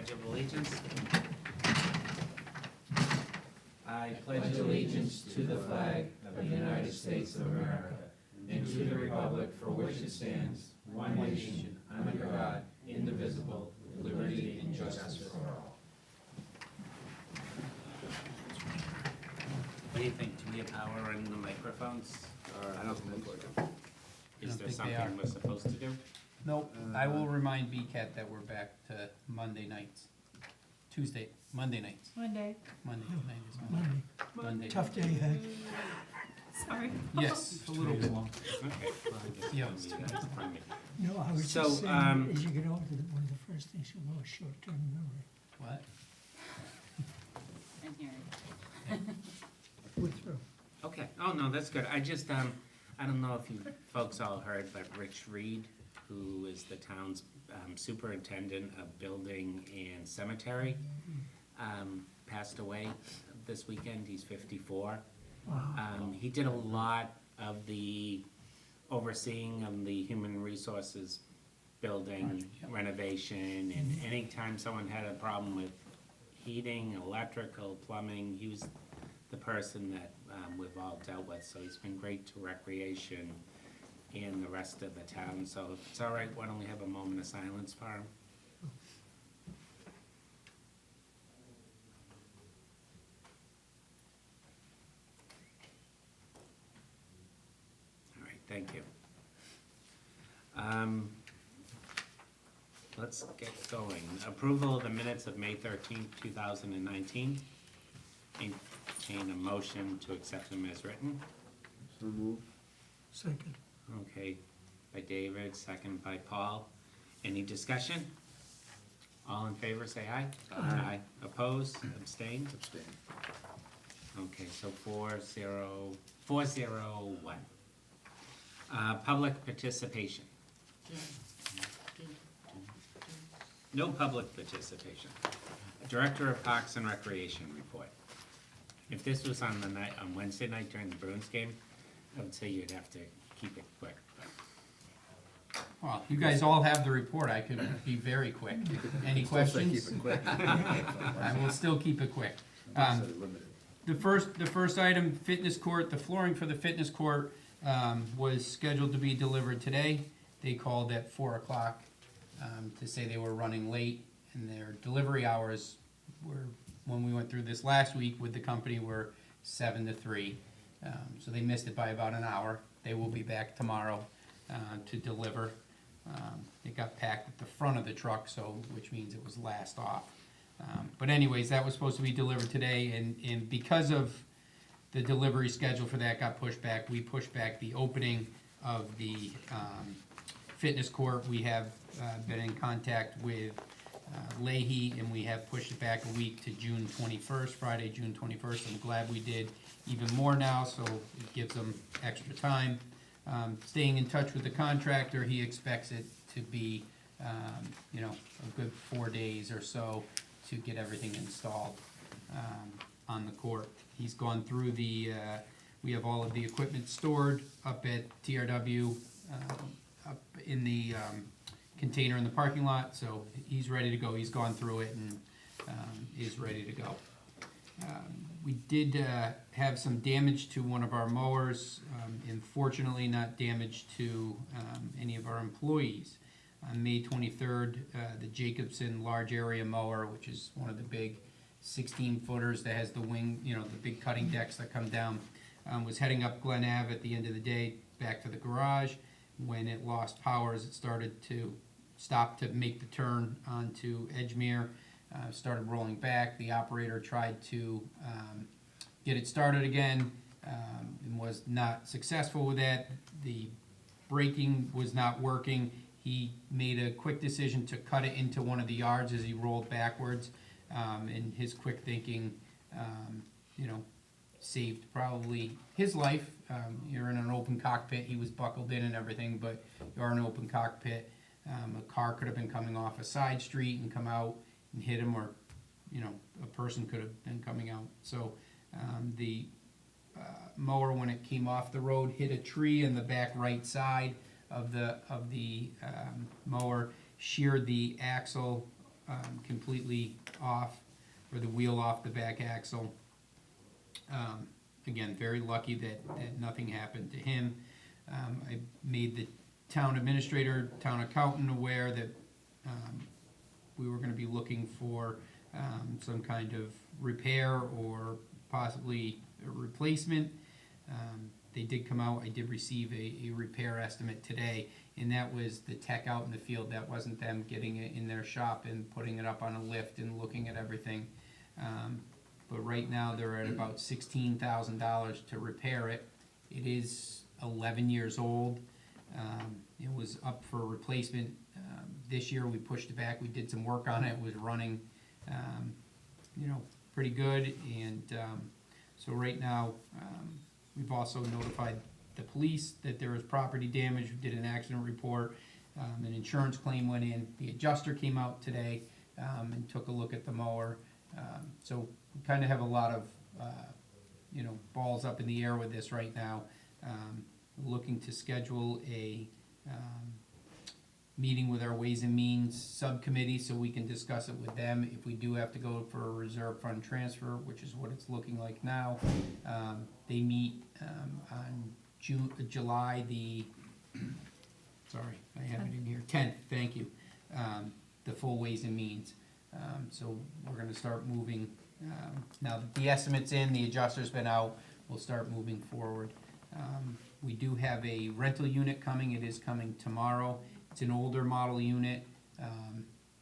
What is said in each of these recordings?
Pledge of Allegiance. I pledge allegiance to the flag of the United States of America and to the republic for which it stands, one nation, under God, indivisible, with liberty and justice for all. What do you think? Do we have power in the microphones? Or I don't think so. is there think they are. something we're supposed to do? Nope, I will remind BCAT that we're back to Monday nights. Monday nights. Monday. Monday night is Monday. Tough day ahead. Sorry. Yes, it's a little bit long. Okay. Well, I guess Yeah. we'll leave that in front of me. No, I was So, just saying, as you get older, that one of the first things you will is short-term memory. What? I'm hearing. We're through. Okay, oh, no, that's good. I just, I don't know if you folks all heard, but Rich Reed, who is the town's superintendent of building and cemetery, passed away this weekend. He's 54. He did a lot of the overseeing of the human resources building renovation, and anytime someone had a problem with heating, electrical, plumbing, he was the person that we've all dealt with. So he's been great to recreation and the rest of the town. So if it's all right, why don't we have a moment of silence for him? All right, thank you. Let's get going. Approval of the minutes of May 13th, 2019. Entertain a motion to accept them as written. So move. Second. Okay, by David, second by Paul. Any discussion? All in favor, say aye. Aye. Opposed, abstained? Abstain. Okay, so 401. Public participation. No public participation. Director of Parks and Recreation report. If this was on Wednesday night during the Bruins game, I would say you'd have to keep it quick. Well, you guys all have the report, I could be very quick. Any Still say questions? keep it quick. I will still keep it quick. Say limited. The first item, fitness court, the flooring for the fitness court, was scheduled to be delivered today. They called at 4 o'clock, to say they were running late, and their delivery hours were, when we went through this last week with the company, were 7 to 3. So they missed it by about an hour. They will be back tomorrow, to deliver. It got packed at the front of the truck, so, which means it was last off. But anyways, that was supposed to be delivered today, and because of the delivery schedule for that got pushed back, we pushed back the opening of the fitness court. We have been in contact with Leahy, and we have pushed it back a week to June 21st, Friday, June 21st. I'm glad we did even more now, so it gives them extra time. Staying in touch with the contractor, he expects it to be, a good 4 days or so to get everything installed on the court. He's gone through we have all of the equipment stored up at TRW, up in the container in the parking lot, so he's ready to go. He's gone through it and is ready to go. We did have some damage to one of our mowers, and fortunately not damage to any of our employees. On May 23rd, the Jacobson large area mower, which is one of the big 16-footers that has the wing, the big cutting decks that come down, was heading up Glen Ave at the end of the day back to the garage. When it lost power, as it started to stop to make the turn onto Edgemere, started rolling back. The operator tried to get it started again, and was not successful with that. The braking was not working. He made a quick decision to cut it into one of the yards as he rolled backwards, and his quick thinking, saved probably his life. You're in an open cockpit. He was buckled in and everything, but you're in an open cockpit. A car could have been coming off a side street and come out and hit him, or a person could have been coming out. So the mower, when it came off the road, hit a tree in the back right side of the mower, sheared the axle completely off, or the wheel off the back axle. Again, very lucky that nothing happened to him. I made the town administrator, town accountant aware that we were gonna be looking for some kind of repair or possibly a replacement. They did come out, I did receive a repair estimate today, and that was the tech out in the field. That wasn't them getting it in their shop and putting it up on a lift and looking at everything. But right now, they're at about $16,000 to repair it. It is 11 years old. It was up for replacement. This year, we pushed it back. We did some work on it. It was running, pretty good. And so right now, we've also notified the police that there was property damage. We did an accident report. An insurance claim went in. The adjuster came out today and took a look at the mower. So we kind of have a lot of, balls up in the air with this right now. Looking to schedule a meeting with our Ways and Means subcommittee so we can discuss it with them. If we do have to go for a reserve fund transfer, which is what it's looking like now, they meet on July the, sorry, I have it in here, 10th, thank you, the full Ways and Means. So we're gonna start moving, now that the estimate's in, the adjuster's been out, we'll start moving forward. We do have a rental unit coming, it is coming tomorrow. It's an older model unit,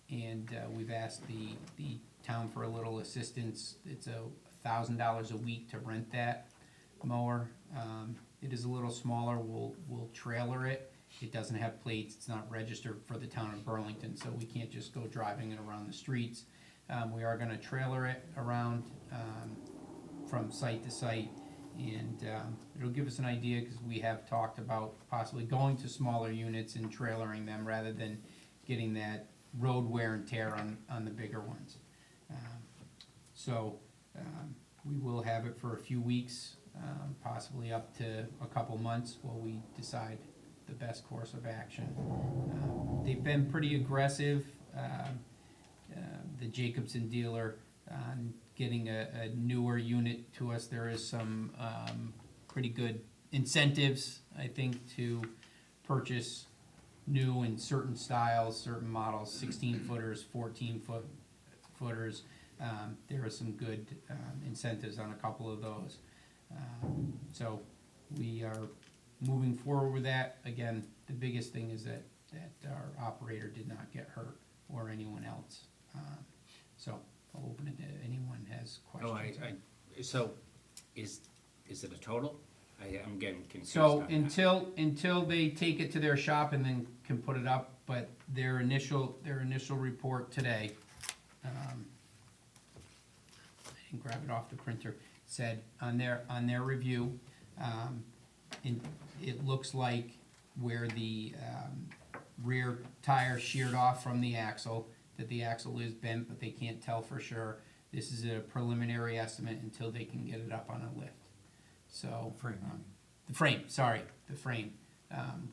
and we've asked the town for a little assistance. It's $1,000 a week to rent that mower. It is a little smaller, we'll trailer it. It doesn't have plates, it's not registered for the town of Burlington, so we can't just go driving it around the streets. We are gonna trailer it around from site to site, and it'll give us an idea, because we have talked about possibly going to smaller units and trailering them rather than getting that road wear and tear on the bigger ones. So we will have it for a few weeks, possibly up to a couple months while we decide the best course of action. They've been pretty aggressive, the Jacobson dealer, on getting a newer unit to us. There is some pretty good incentives, I think, to purchase new in certain styles, certain models, 16-footers, 14-footers. There are some good incentives on a couple of those. So we are moving forward with that. Again, the biggest thing is that our operator did not get hurt or anyone else. So I'll open it to anyone has questions. So is it a total? I'm getting confused So on that. until they take it to their shop and then can put it up, but their initial report today, I didn't grab it off the printer, said on their review, it looks like where the rear tire sheared off from the axle, that the axle is bent, but they can't tell for sure. This is a preliminary estimate until they can get it up on a lift. So, the frame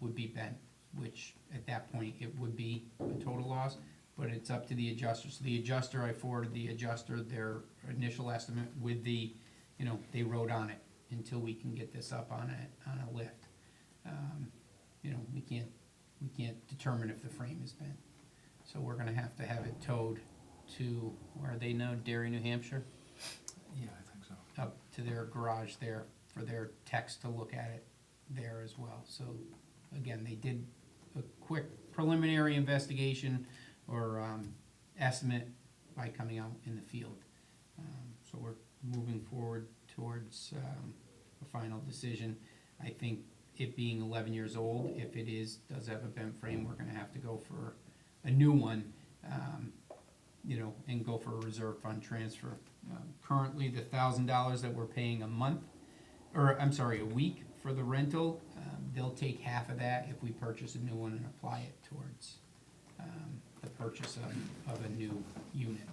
would be bent, which at that point it would be a total loss, but it's up to the adjuster. So the adjuster, I forwarded the adjuster their initial estimate with the, they wrote on it until we can get this up on a lift. We can't determine if the frame is bent. So we're gonna have to have it towed to, where are they now, Derry, New Hampshire? Yeah, I think so. Up to their garage there for their techs to look at it there as well. So again, they did a quick preliminary investigation or estimate by coming out in the field. So we're moving forward towards a final decision. I think it being 11 years old, if it does have a bent frame, we're gonna have to go for a new one, and go for a reserve fund transfer. Currently, the $1,000 that we're paying a week for the rental, they'll take half of that if we purchase a new one and apply it towards the purchase of a new unit.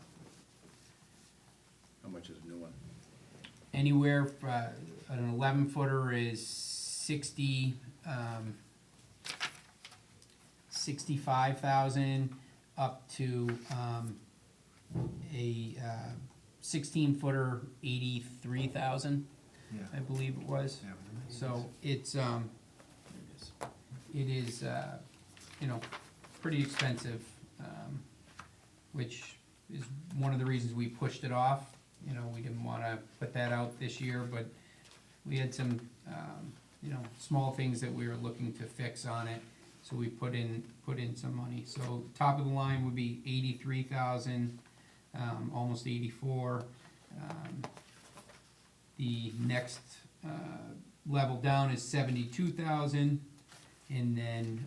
How much is a new one? Anywhere, an 11-footer is 65,000 up to a 16-footer, 83,000, Yeah. I believe it was. Yeah. So it's, it is, you know, pretty expensive, which is one of the reasons we pushed it off. You know, we didn't wanna put that out this year, but we had some, you know, small things that we were looking to fix on it. So we put in some money. So top of the line would be 83,000, almost 84. The next level down is 72,000, and then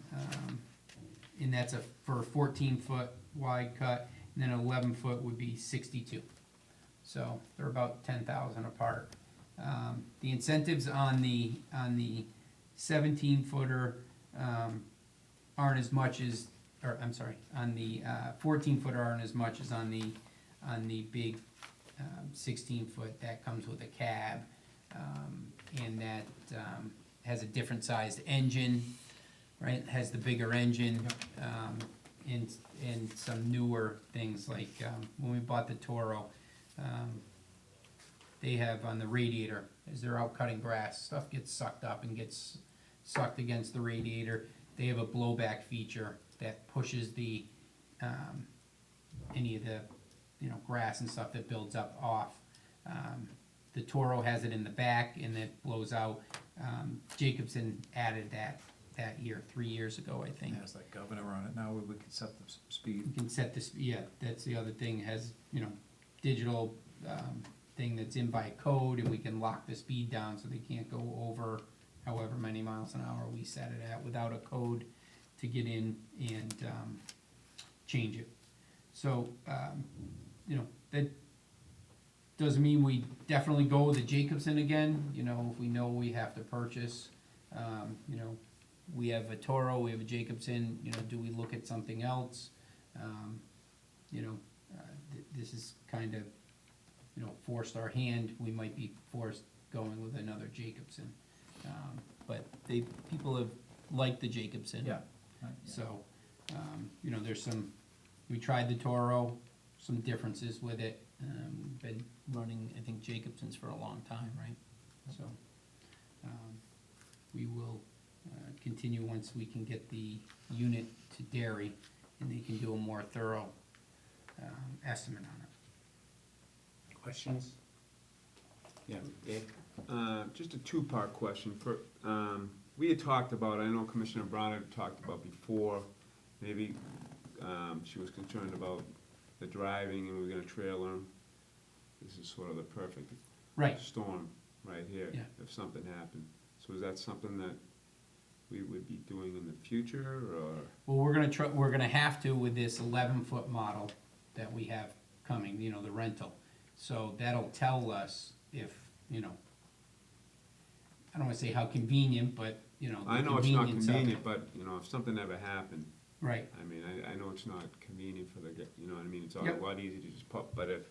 and that's for a 14-foot wide cut, and then 11-foot would be 62. So they're about 10,000 apart. The incentives on the 17-footer aren't as much as, or I'm sorry, on the 14-footer aren't as much as on the big 16-foot. That comes with a cab, and that has a different sized engine, right? Has the bigger engine, and some newer things like when we bought the Toro, they have on the radiator, as they're out cutting grass, stuff gets sucked up and gets sucked against the radiator. They have a blowback feature that pushes the any of the, you know, grass and stuff that builds up off. The Toro has it in the back and it blows out. Jacobson added that year, 3 years ago, I think. It has that governor on it. Now we can set the speed. You can set this, yeah, that's the other thing, it has, you know, digital thing that's in by code, and we can lock the speed down so they can't go over however many miles an hour we set it at without a code to get in and change it. So, you know, that doesn't mean we definitely go with the Jacobson again. You know, if we know we have to purchase, you know, we have a Toro, we have a Jacobson, you know, do we look at something else? You know, this is kind of, you know, forced our hand. We might be forced going with another Jacobson. But people have liked the Jacobson. Yeah. So, you know, there's some, we tried the Toro, some differences with it. Been running, I think, Jacobsons for a long time, right? So, we will continue once we can get the unit to Derry, and they can do a more thorough estimate on it. Questions? Yeah, Dave? Just a two-part question. We had talked about, I know Commissioner Brown had talked about before, maybe she was concerned about the driving and we were gonna trailer them. This is sort of the perfect Right. storm right here, Yeah. if something happened. So is that something that we would be doing in the future, or? Well, we're gonna have to with this 11-foot model that we have coming, you know, the rental. So that'll tell us if, you know, I don't wanna say how convenient, but, you know, I the know it's not convenience of it. convenient, but, you know, if something ever happened, Right, I mean, I know it's not convenient for you know what I mean? It's a Yep. lot easier to just pop, but if,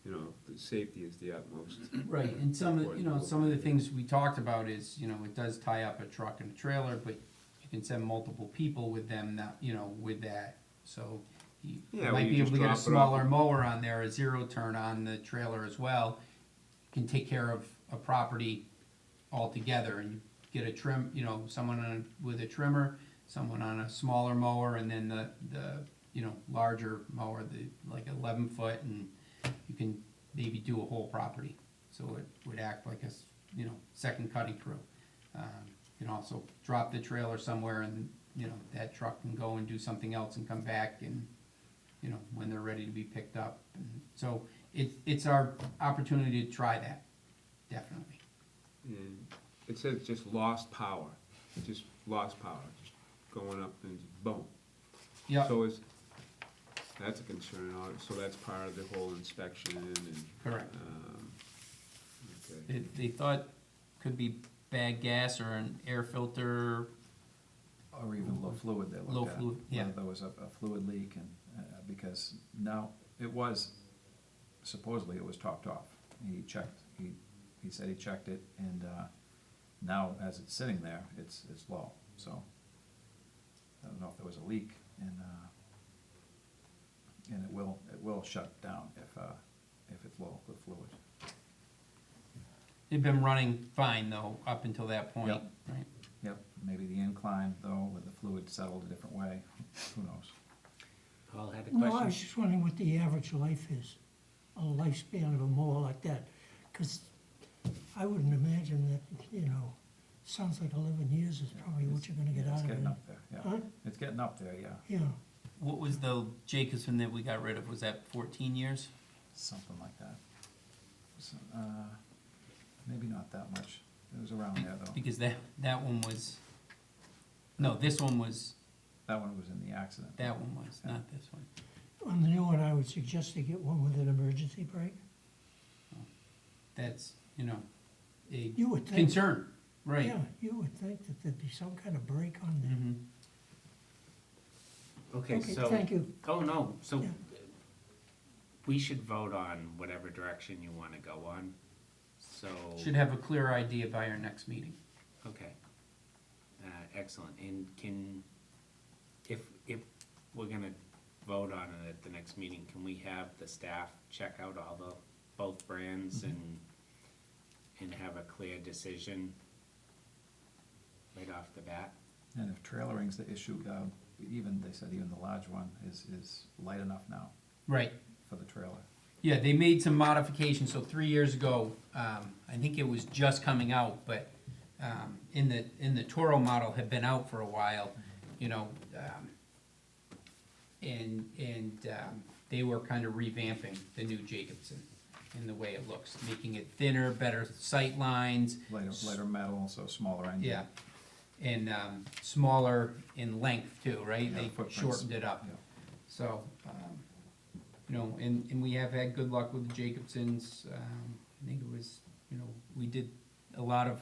you know, the safety is the utmost. right, and some of, you know, some of the things we talked about is, you know, it does tie up a truck and a trailer, but you can send multiple people with them, that, you know, with that, so you Yeah, might well, be you able to just get a drop it smaller off. mower on there, a zero turn on the trailer as well. Can take care of a property altogether, and you get a trim, you know, someone with a trimmer, someone on a smaller mower, and then the you know, larger mower, like 11-foot, and you can maybe do a whole property. So it would act like a, you know, second cutting crew. You can also drop the trailer somewhere, and, you know, that truck can go and do something else and come back, and, you know, when they're ready to be picked up. And so it's our opportunity to try that, definitely. And it says just lost power, just lost power, just going up and boom. Yeah, So that's a concern, so that's part of the whole inspection and, correct. okay. They thought could be bad gas or an air filter. Or even low fluid they Low looked at. fluid, yeah. Whether there was a fluid leak, and, because now, it was, supposedly it was topped off. He checked, he said he checked it, and, now as it's sitting there, it's low, so. I don't know if there was a leak, and it will shut down if flow, the fluid. They've been running fine though, up until that point, Yep. right? Yep, maybe the incline though, with the fluid settled a different way, who knows? Paul had a No, I was question? just wondering what the average life is, a lifespan of a mower like that. Because I wouldn't imagine that, sounds like 11 years is probably what you're gonna get Yeah, out it's of it. getting up there, yeah. Huh? It's getting up there, yeah, Yeah, What was the Jacobson that we got rid of? Was that 14 years? something like that. So, maybe not that much, it was around there though. Because that one was, no, this one was, That one was in the accident. that one was, not this one. on the new one, I would suggest they get one with an emergency brake. That's, a You would think. concern, right? Yeah, you would think that there'd be some kind of brake on there. Mhm. Okay, so. Thank you. Oh, no, so Yeah. we should vote on whatever direction you wanna go on, so. Should have a clear idea by our next meeting. Okay. Excellent, and if we're gonna vote on it at the next meeting, can we have the staff check out both brands and have a clear decision right off the bat? And if trailering's the issue, they said even the large one is light enough now Right. for the trailer. Yeah, they made some modifications, so 3 years ago, I think it was just coming out, but, in the Toro model had been out for a while, they were kind of revamping the new Jacobson in the way it looks, making it thinner, better sight lines, Lighter metal, so smaller engine. yeah, and, smaller in length too, right? Yeah, They footprints. shortened it up. Yeah. So, and we have had good luck with the Jacobsons. I think it was, we did a lot of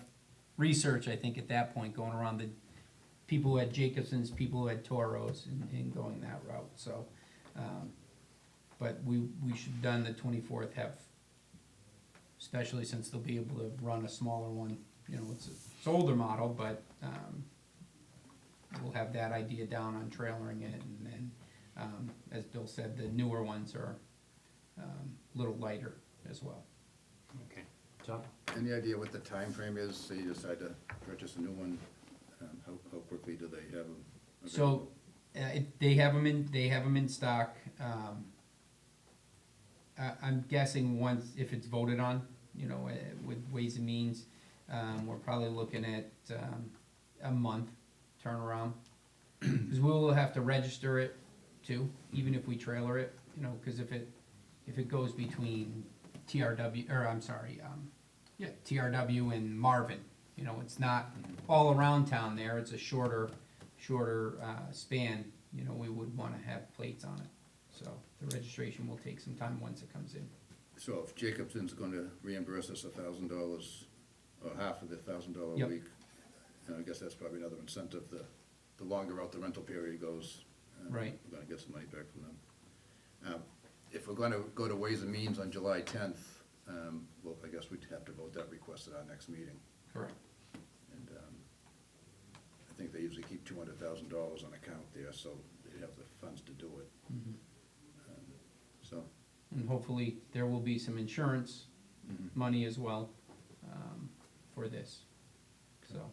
research, I think, at that point, going around the people who had Jacobsons, people who had Toros, and going that route, so. But we should done the 24th have, especially since they'll be able to run a smaller one. It's an older model, but, we'll have that idea down on trailering it, and then, as Bill said, the newer ones are, a little lighter as well. Okay. Tom? Any idea what the time frame is, say you decide to purchase a new one? How quickly do they have them? So, they have them in stock. I'm guessing once, if it's voted on, with Ways and Means, we're probably looking at, a month turnaround. Cause we will have to register it too, even if we trailer it, cause if it goes between TRW, or I'm sorry, TRW and Marvin, it's not all around town there, it's a shorter span, we would wanna have plates on it. So the registration will take some time once it comes in. So if Jacobson's gonna reimburse us $1,000, or half of the $1,000 a Yep. week, I guess that's probably another incentive, the longer out the rental period goes. Right. We're gonna get some money back from them. If we're gonna go to Ways and Means on July 10th, well, I guess we'd have to vote that request at our next meeting. Correct. And I think they usually keep $200,000 on account there, so they have the funds to do it. So, And hopefully there will be some insurance money as well, for this, so.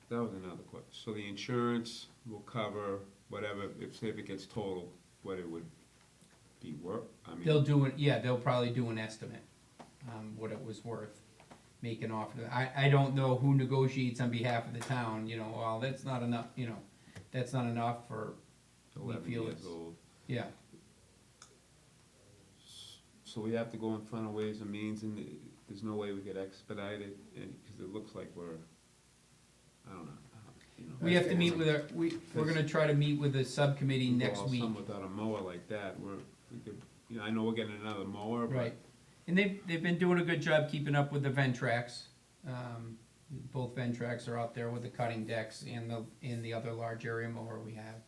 That was another question. So the insurance will cover whatever, say if it gets totaled, what it would be worth? I mean, They'll do it, yeah, they'll probably do an estimate, what it was worth, make an offer. I don't know who negotiates on behalf of the town, well, that's not enough, that's not enough for, we 11 feel years it's, old. yeah. So we have to go in front of Ways and Means, and there's no way we could expedite it, because it looks like we're, I don't know. We have to meet with we're gonna try to meet with the subcommittee next week. Some without a mower like that, we could, I know we're getting another mower, but. Right, and they've been doing a good job keeping up with the Ventracs. Both Ventracs are out there with the cutting decks and the other large area mower we have.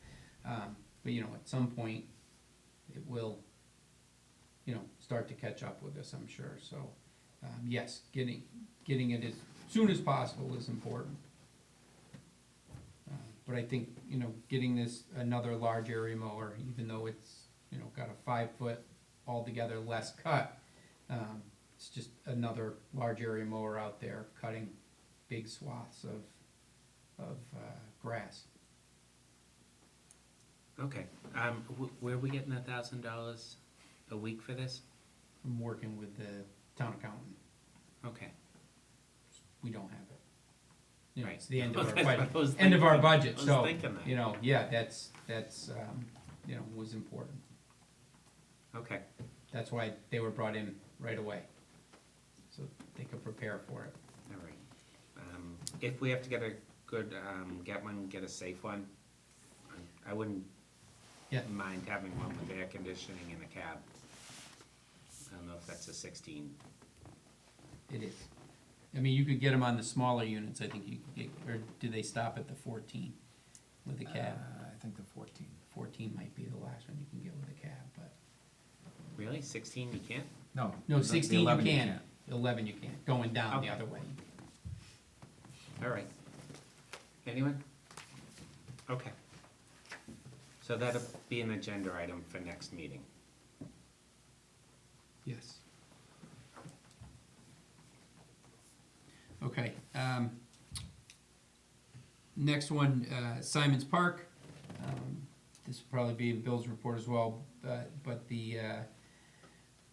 But at some point, it will, start to catch up with us, I'm sure, so, yes, getting it as soon as possible is important. But I think, getting this, another large area mower, even though it's, got a 5 foot altogether less cut, It's just another large area mower out there cutting big swaths of grass. Okay, where are we getting $1,000 a week for this? I'm working with the town accountant. Okay. We don't have it. You know, Right. it's the end of our That's what budget, I was end of our thinking. budget, I was so, thinking that. you know, yeah, that's, you know, was important. Okay, That's why they were brought in right away, so they could prepare for it. all right. If we have to get a good, get a safe one, I wouldn't Yeah. mind having one with air conditioning in a cab. I don't know if that's a 16. It is. I mean, you could get them on the smaller units, I think you could get, or do they stop at the 14 with the cab? I think the 14. 14 might be the last one you can get with a cab, but, Really? 16 you can't? No. no, the 16 you 11 can, 11 you can't, going down the Okay. other way. All right. Anyone? Okay. So that'll be an agenda item for next meeting. Yes. Okay, next one, Simon's Park. This will probably be in Bill's report as well, but the,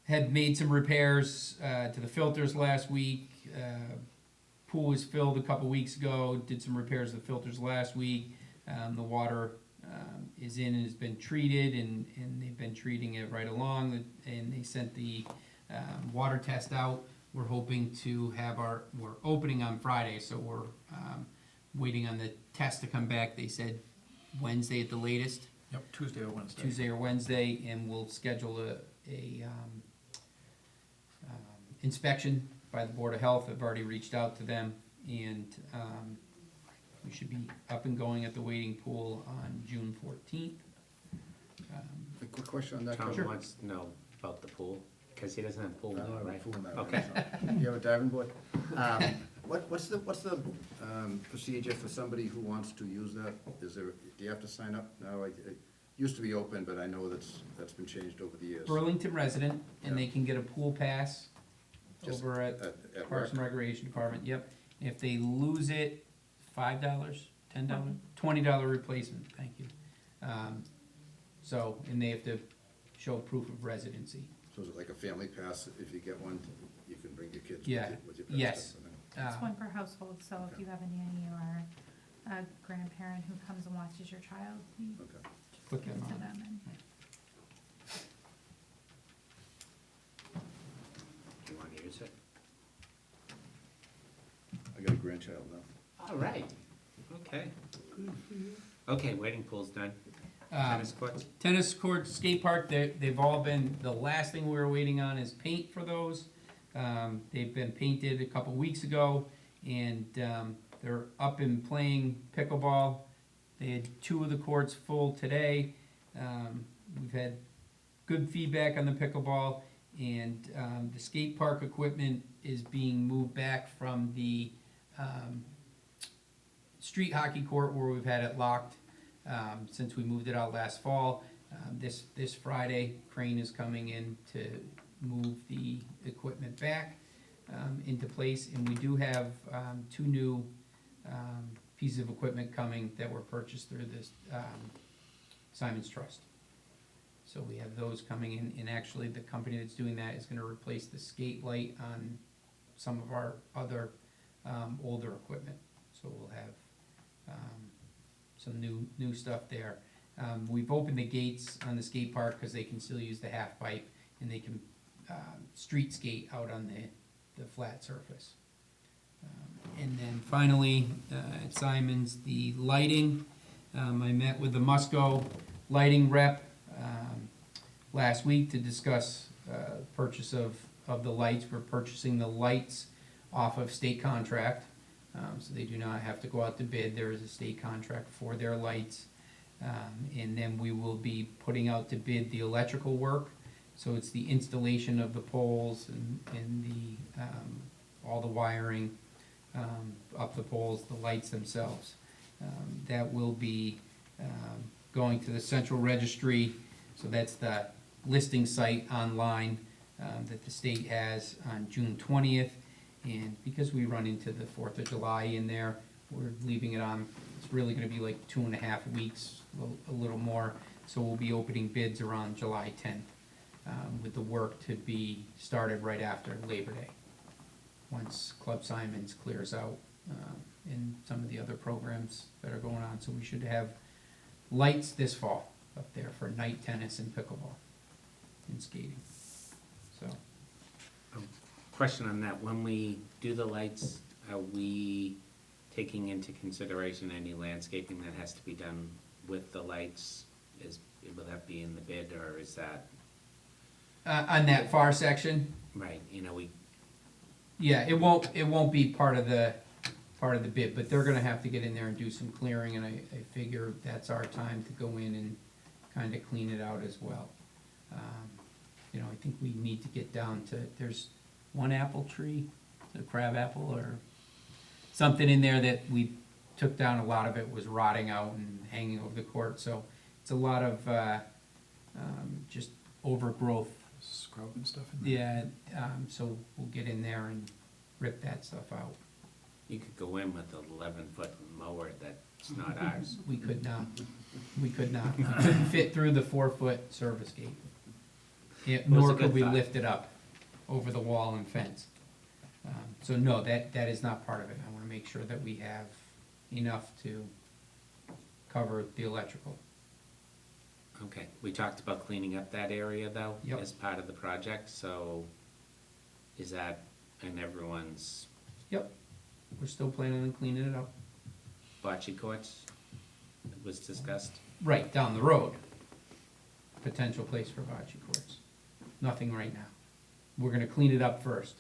had made some repairs, to the filters last week. Pool was filled a couple weeks ago, did some repairs to the filters last week. The water, is in and has been treated, and they've been treating it right along, and they sent the, water test out. We're hoping to have we're opening on Friday, so we're, waiting on the test to come back. They said Wednesday at the latest, Yep, Tuesday or Wednesday. Tuesday or Wednesday, and we'll schedule a inspection by the Board of Health. I've already reached out to them, and, we should be up and going at the wading pool on June 14th. A quick question on that. Tom Kevin. wants to know about the pool, because he doesn't have a pool I don't now, have a right? pool now. Okay. so. You have a diving board? What's the procedure for somebody who wants to use that? Do you have to sign up now? It used to be open, but I know that's been changed over the years. Burlington resident, and they Yeah. can get a pool pass Just over at At Parks and work? Recreation Department, yep. If they lose it, $5, $10, $20 replacement, thank you. So, and they have to show proof of residency. So is it like a family pass? If you get one, you can bring your kids Yeah. with your pets? Yes. It's Uh, one per household, so if you have a nanny or a grandparent who comes and watches your child, you Okay. Put give them it to on. them and Do you want to use it? I got a grandchild now. All right. Okay. Okay, waiting pool's done. Um, Tennis courts? Tennis court, skate park, they've all been, the last thing we were waiting on is paint for those. They've been painted a couple weeks ago, and, they're up and playing pickleball. They had 2 of the courts full today. We've had good feedback on the pickleball, and, the skate park equipment is being moved back from the, street hockey court where we've had it locked, since we moved it out last fall. This Friday, Crane is coming in to move the equipment back, into place, and we do have, 2 new, pieces of equipment coming that were purchased through this, Simon's Trust. So we have those coming in, and actually the company that's doing that is gonna replace the skate light on some of our other, older equipment. So we'll have, some new stuff there. We've opened the gates on the skate park, cause they can still use the half pipe, and they can, street skate out on the flat surface. And then finally, at Simon's, the lighting, I met with the Musco lighting rep, last week to discuss, purchase of the lights. We're purchasing the lights off of state contract, so they do not have to go out to bid. There is a state contract for their lights. And then we will be putting out to bid the electrical work. So it's the installation of the poles and the, all the wiring, up the poles, the lights themselves. That will be, going to the central registry, so that's the listing site online. that the state has on June 20th. And because we run into the 4th of July in there, we're leaving it on, it's really gonna be like 2.5 weeks, a little more. So we'll be opening bids around July 10th, with the work to be started right after Labor Day. Once Club Simons clears out, and some of the other programs that are going on. So we should have lights this fall up there for night tennis and pickleball and skating, so. Question on that, when we do the lights, are we taking into consideration any landscaping that has to be done with the lights? Will that be in the bid, or is that, On that far section, right, yeah, it won't be part of the bid, but they're gonna have to get in there and do some clearing, and I figure that's our time to go in and kinda clean it out as well. I think we need to get down to, there's one apple tree, a crab apple or something in there that we took down, a lot of it was rotting out and hanging over the court, so it's a lot of, just overgrowth. Scrub and stuff in there. Yeah, so we'll get in there and rip that stuff out. you could go in with an 11-foot mower that's not ours. We could not, we couldn't fit through the 4-foot service gate. Yeah, Well, it's nor a could good we thought. lift it up over the wall and fence. So no, that is not part of it. I wanna make sure that we have enough to cover the electrical. Okay, we talked about cleaning up that area though, Yep. as part of the project, so is that in everyone's Yep, we're still planning on cleaning it up. bocce courts was discussed? Right, down the road. Potential place for bocce courts. Nothing right now. We're gonna clean it up first.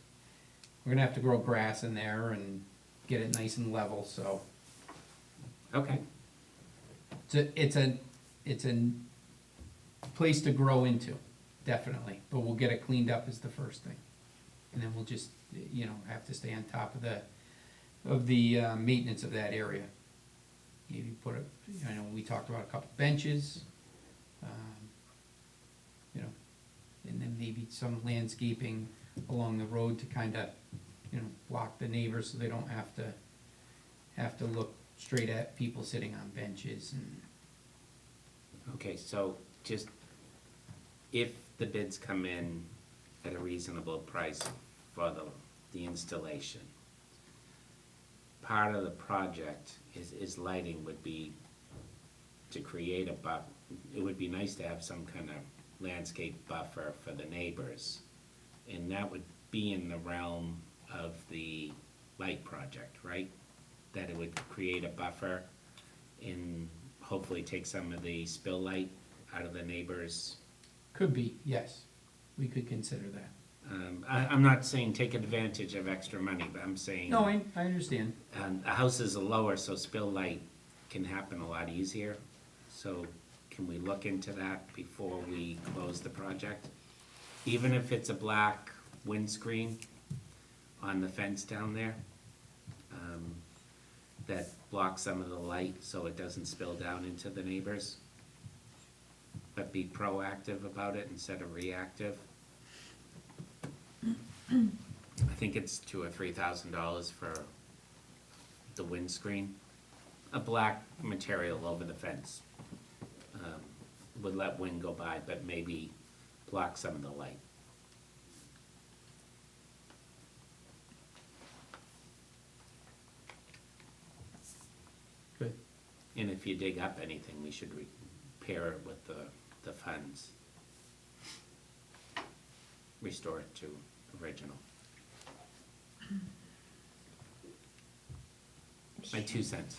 We're gonna have to grow grass in there and get it nice and level, so. Okay, It's a place to grow into, definitely, but we'll get it cleaned up is the first thing. And then we'll just, have to stay on top of the maintenance of that area. Maybe put we talked about a couple benches, and then maybe some landscaping along the road to kinda, block the neighbors so they don't have to look straight at people sitting on benches and. okay, so just, if the bids come in at a reasonable price for the installation, part of the project is lighting would be to create it would be nice to have some kind of landscape buffer for the neighbors. And that would be in the realm of the light project, right? That it would create a buffer and hopefully take some of the spill light out of the neighbors. Could be, yes, we could consider that. I'm not saying take advantage of extra money, but I'm saying. No, I understand. The houses are lower, so spill light can happen a lot easier. So can we look into that before we close the project? Even if it's a black windscreen on the fence down there, that blocks some of the light so it doesn't spill down into the neighbors. But be proactive about it instead of reactive. I think it's $2,000 or $3,000 for the windscreen. A black material over the fence. Would let wind go by, but maybe block some of the light. Good. And if you dig up anything, we should repair it with the funds. Restore it to original. My 2 cents.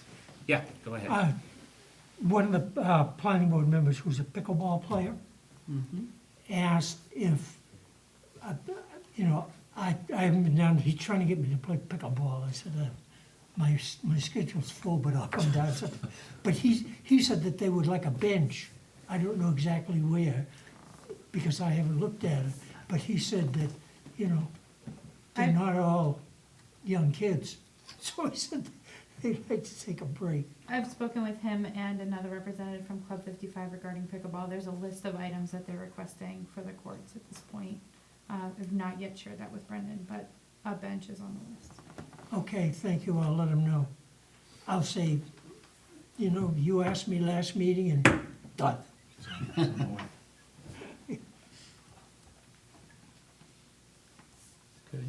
Yeah, go ahead. One of the planning board members who's a pickleball player asked if, I haven't been down, he's trying to get me to play pickleball. I said, my schedule's full, but I'll come down. But he said that they would like a bench. I don't know exactly where, because I haven't looked at it. But he said that, they're not all young kids. So he said they'd like to take a break. I've spoken with him and another representative from Club 55 regarding pickleball. There's a list of items that they're requesting for the courts at this point. I've not yet shared that with Brendan, but a bench is on the list. Okay, thank you, I'll let him know. I'll say, you know, you asked me last meeting and done. Okay.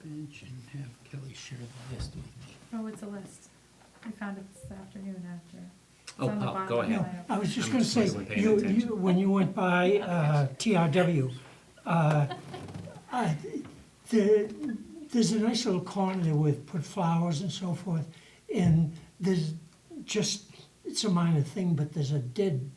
Bench and have Kelly share the list with me. Oh, it's a list. I found it this afternoon after. It's Oh, on the oh, bottom go of the ahead. file. I was just I'm gonna just say, wasn't paying attention. when you went by, TRW, there's a nice little corner there with put flowers and so forth, and there's just, it's a minor thing, but there's a dead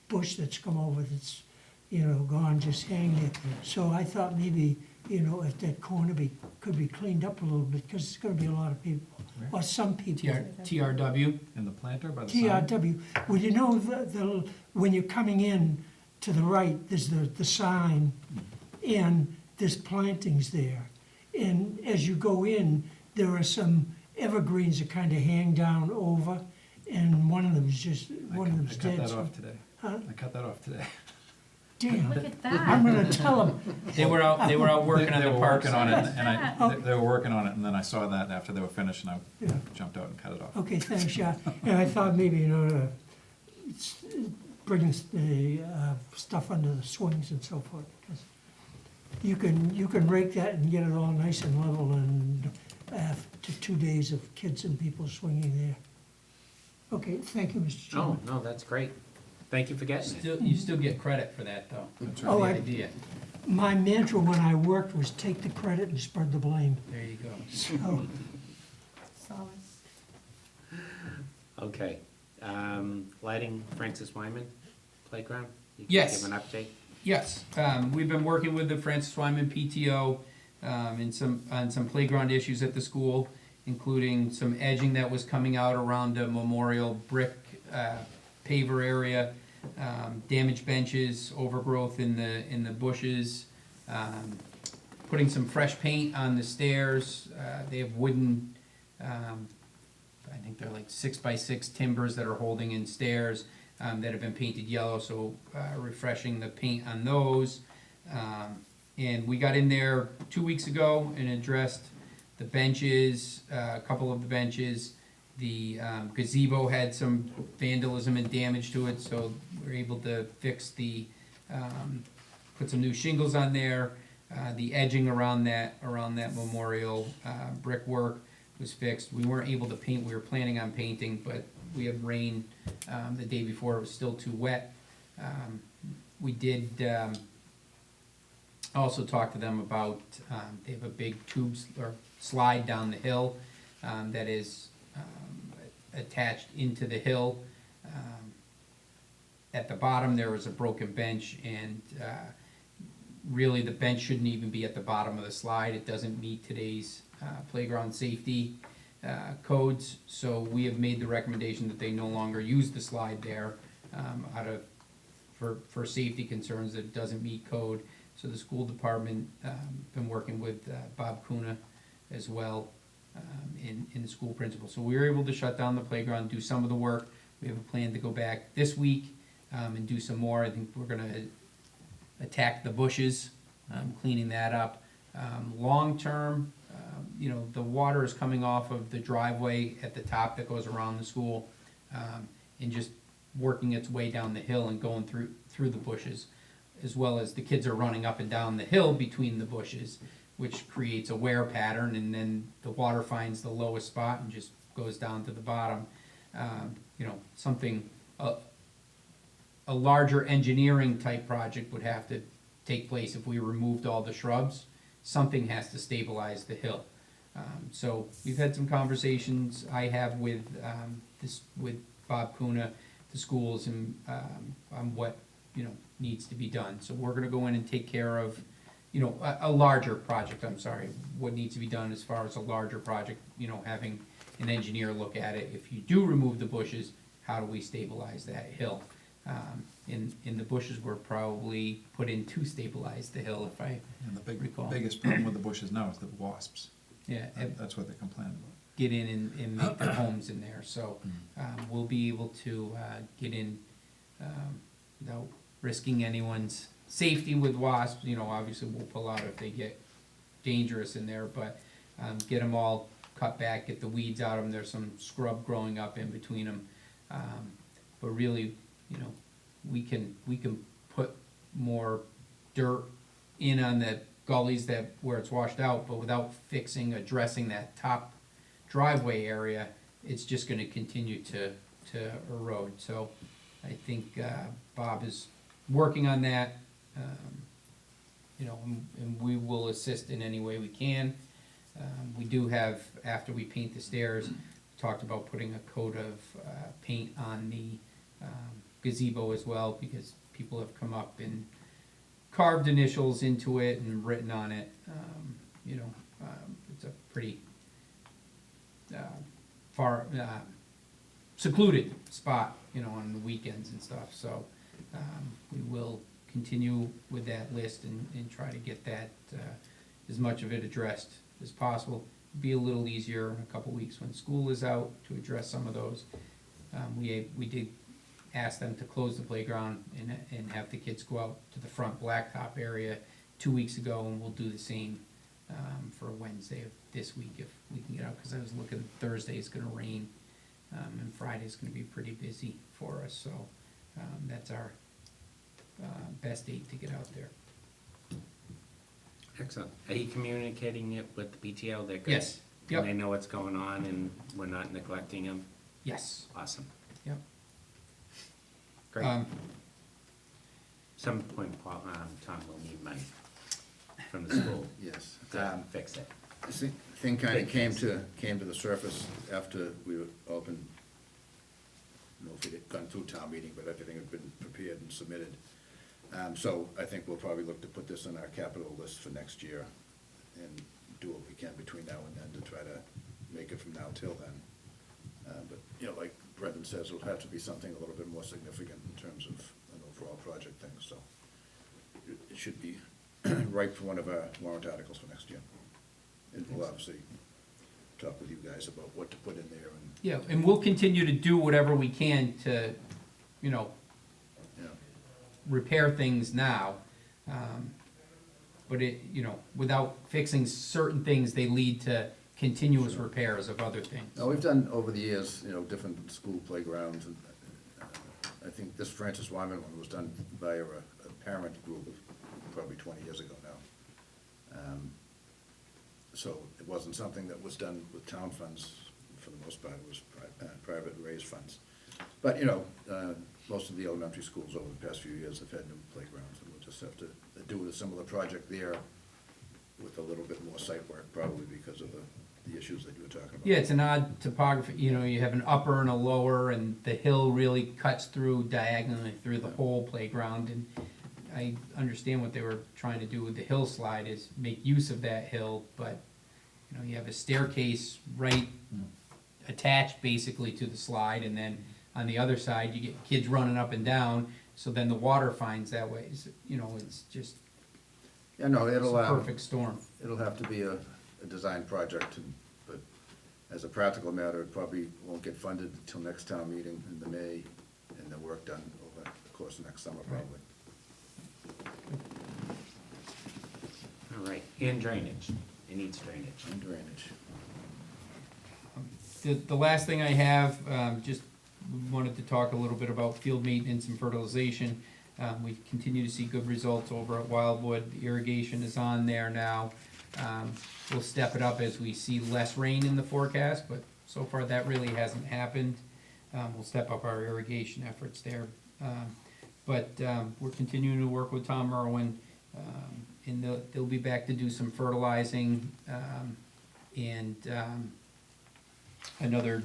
bush that's come over that's, you know, gone, just hanging there. So I thought maybe, you know, if that corner could be cleaned up a little bit, because it's gonna be a lot of people, or some people. TRW, And the planter by the sign? TRW, well, you know, when you're coming in to the right, there's the sign, and there's plantings there. And as you go in, there are some evergreens that kind of hang down over, and one of them's just, one of them's I dead. cut that so- off today. Huh? I cut that off today. Damn, Look at I'm that. gonna tell them, they were out working on They the were park working on it, signs. and Oh. they were working on it, and then I saw that after they were finished, and I yeah, jumped out and cut it off. okay, thanks, yeah. And I thought maybe, you know, bringing the stuff under the swings and so forth, because you can rake that and get it all nice and level, and after 2 days of kids and people swinging there. Okay, thank you, Mr. Oh, Chairman. no, that's great. Thank you for getting it. You still get credit for that, though. That's Oh, The I- idea, My mantra when I worked was take the credit and spread the blame, there you go. so, Solid. Okay. Lighting Francis Wyman Playground? You can Yes. Give an update? Yes, we've been working with the Francis Wyman PTO on some playground issues at the school, including some edging that was coming out around a memorial brick paver area, damaged benches, overgrowth in the bushes, putting some fresh paint on the stairs. They have wooden, I think they're like 6x6 timbers that are holding in stairs that have been painted yellow, so refreshing the paint on those. And we got in there 2 weeks ago and addressed the benches, a couple of the benches. The gazebo had some vandalism and damage to it, so we were able to fix put some new shingles on there. The edging around that memorial brickwork was fixed. We weren't able to paint, we were planning on painting, but we had rain the day before, it was still too wet. We did also talk to them about, they have a big tubes or slide down the hill that is attached into the hill. At the bottom, there was a broken bench, and really, the bench shouldn't even be at the bottom of the slide. It doesn't meet today's playground safety codes, so we have made the recommendation that they no longer use the slide there for safety concerns, that it doesn't meet code. So the school department been working with Bob Kuna as well, in the school principal. So we were able to shut down the playground, do some of the work. We have a plan to go back this week and do some more. I think we're gonna attack the bushes, cleaning that up. Long-term, you know, the water is coming off of the driveway at the top that goes around the school, and just working its way down the hill and going through the bushes, as well as the kids are running up and down the hill between the bushes, which creates a wear pattern, and then the water finds the lowest spot and just goes down to the bottom. You know, something, a larger engineering type project would have to take place if we removed all the shrubs. Something has to stabilize the hill. So we've had some conversations I have with Bob Kuna, the schools, and on what, you know, needs to be done. So we're gonna go in and take care of, you know, a larger project, I'm sorry, what needs to be done as far as a larger project, you know, having an engineer look at it. If you do remove the bushes, how do we stabilize that hill? In the bushes were probably put in to stabilize the hill, if I, And the Recall. biggest problem with the bushes now is the wasps. yeah, That's what they're complaining about. get in and make their homes in there. So we'll be able to get in without risking anyone's safety with wasps. You know, obviously we'll pull out if they get dangerous in there, but get them all cut back, get the weeds out of them. There's some scrub growing up in between them. But really, you know, we can put more dirt in on the gullies where it's washed out, but without addressing that top driveway area, it's just gonna continue to erode. So I think Bob is working on that, you know, and we will assist in any way we can. We do have, after we paint the stairs, talked about putting a coat of paint on the gazebo as well, because people have come up and carved initials into it and written on it. You know, it's a pretty far secluded spot, you know, on the weekends and stuff. So we will continue with that list and try to get that, as much of it addressed as possible. Be a little easier in a couple weeks when school is out to address some of those. We did ask them to close the playground and have the kids go out to the front blacktop area 2 weeks ago, and we'll do the same for Wednesday of this week if we can get out, because I was looking, Thursday is gonna rain, and Friday's gonna be pretty busy for us, so that's our best date to get out there. Excellent. Are you communicating it with the PTO? They're good? Yes, yep. And they know what's going on and we're not neglecting them? Yes, Awesome. yep. Great. Um, Some point, Paul, Tom will need money from the school Yes. to fix it. This thing kind of came to the surface after we were open. I don't know if it had gone through town meeting, but everything had been prepared and submitted. So I think we'll probably look to put this on our capital list for next year and do what we can between now and then to try to make it from now till then. But, you know, like Brendan says, it'll have to be something a little bit more significant in terms of an overall project thing, so it should be ripe for one of our warrant articles for next year. And we'll obviously talk with you guys about what to put in there and, Yeah, and we'll continue to do whatever we can to, you know, you know, repair things now. But it, you know, without fixing certain things, they lead to continuous repairs of other things. now, we've done over the years, you know, different school playgrounds, and I think this Francis Wyman one was done by a parent group probably 20 years ago now. So it wasn't something that was done with town funds, for the most part, it was private raised funds. But, you know, most of the elementary schools over the past few years have had new playgrounds, and we'll just have to do a similar project there with a little bit more site work, probably because of the issues that you were talking about. Yeah, it's an odd topography, you know, you have an upper and a lower, and the hill really cuts through diagonally through the whole playground, and I understand what they were trying to do with the hill slide is make use of that hill, but, you know, you have a staircase right attached basically to the slide, and then on the other side, you get kids running up and down, so then the water finds that way, so, you know, it's just, Yeah, no, it's it'll, a perfect storm. it'll have to be a design project, but as a practical matter, it probably won't get funded until next town meeting in the May, and the work done over the course of next summer, probably. All right, and drainage. It needs drainage. And drainage. The last thing I have, just wanted to talk a little bit about field maintenance and fertilization. We continue to see good results over at Wildwood. The irrigation is on there now. We'll step it up as we see less rain in the forecast, but so far that really hasn't happened. We'll step up our irrigation efforts there. But we're continuing to work with Tom Merwin, and they'll be back to do some fertilizing, and another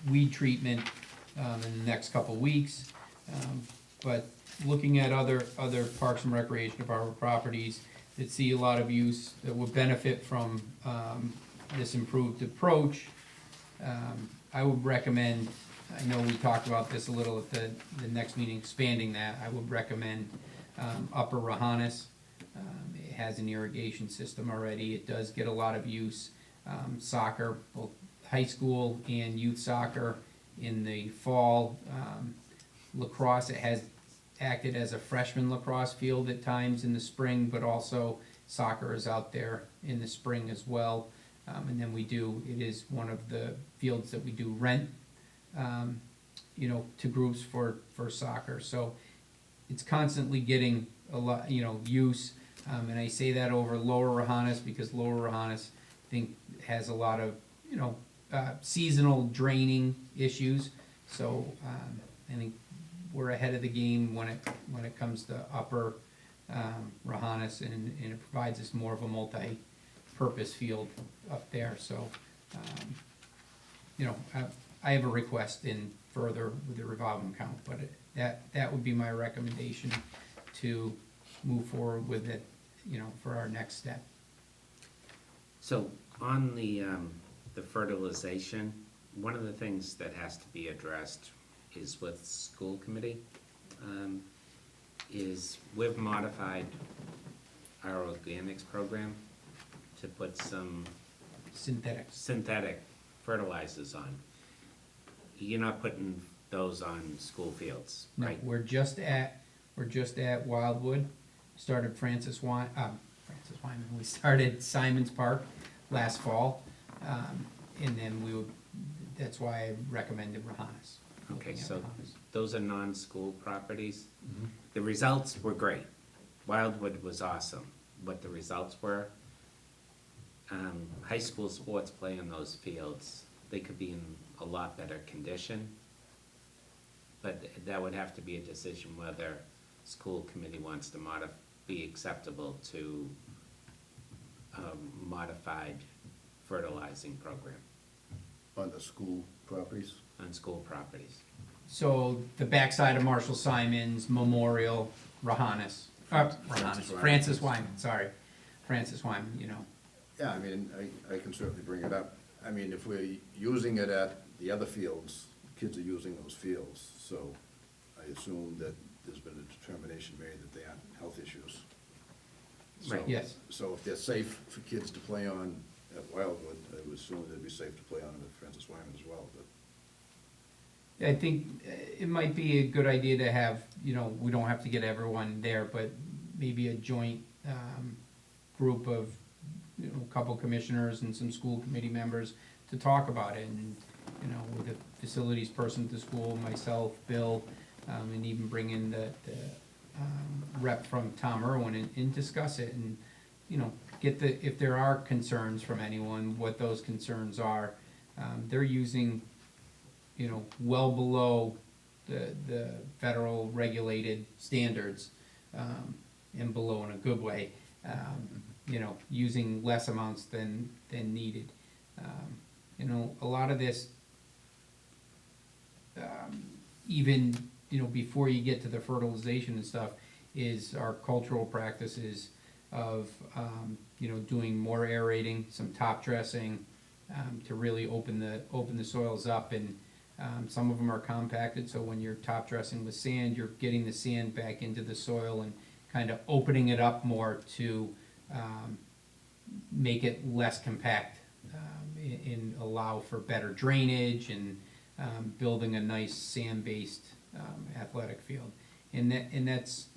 weed treatment in the next couple weeks. But looking at other parks and recreation department properties that see a lot of use, that would benefit from this improved approach, I would recommend, I know we talked about this a little at the next meeting, expanding that. I would recommend Upper Rahanis. It has an irrigation system already. It does get a lot of use. Soccer, both high school and youth soccer in the fall. Lacrosse, it has acted as a freshman lacrosse field at times in the spring, but also soccer is out there in the spring as well. And then it is one of the fields that we do rent, to groups for soccer. So it's constantly getting a lot, use. And I say that over Lower Rohannes because Lower Rohannes, I think, has a lot of, seasonal draining issues. So, I think we're ahead of the game when it comes to Upper, Rohannes, and it provides us more of a multi-purpose field up there. So, I have a request in further with the revolving account, but that would be my recommendation to move forward with it, for our next step. So on the fertilization, one of the things that has to be addressed is with school committee, is we've modified our organics program to put some synthetic fertilizers on. You're not putting those on school fields, No, right? we're just at Wildwood, started Francis Wyman, we started Simon's Park last fall, and then that's why I recommended Rohannes. Okay, Looking at so Rohannes. those are non-school properties. The results were great. Wildwood was awesome. What the results were, high school sports play in those fields, they could be in a lot better condition. But that would have to be a decision whether school committee wants to be acceptable to modified fertilizing program On the school properties? on school properties. So the backside of Marshall Simon's, Memorial, Rohannes, Francis Wyman, sorry, Francis Wyman, Yeah, I mean, I can certainly bring it up. I mean, if we're using it at the other fields, kids are using those fields, so I assume that there's been a determination made that they aren't health issues. So- Right. Yes. So if they're safe for kids to play on at Wildwood, I would assume they'd be safe to play on at Francis Wyman as well, but. I think it might be a good idea to have, we don't have to get everyone there, but maybe a joint group of, a couple commissioners and some school committee members to talk about it, and, with the facilities person at the school, myself, Bill, and even bring in the rep from Tom Irwin and discuss it, and, get if there are concerns from anyone, what those concerns are. They're using, well below the federal regulated standards, and below in a good way, using less amounts than needed. A lot of this, even, before you get to the fertilization and stuff, is our cultural practices of, doing more aerating, some top dressing, to really open the soils up, and some of them are compacted, so when you're top dressing with sand, you're getting the sand back into the soil and kind of opening it up more to make it less compact, and allow for better drainage and building a nice sand-based athletic field. And that's,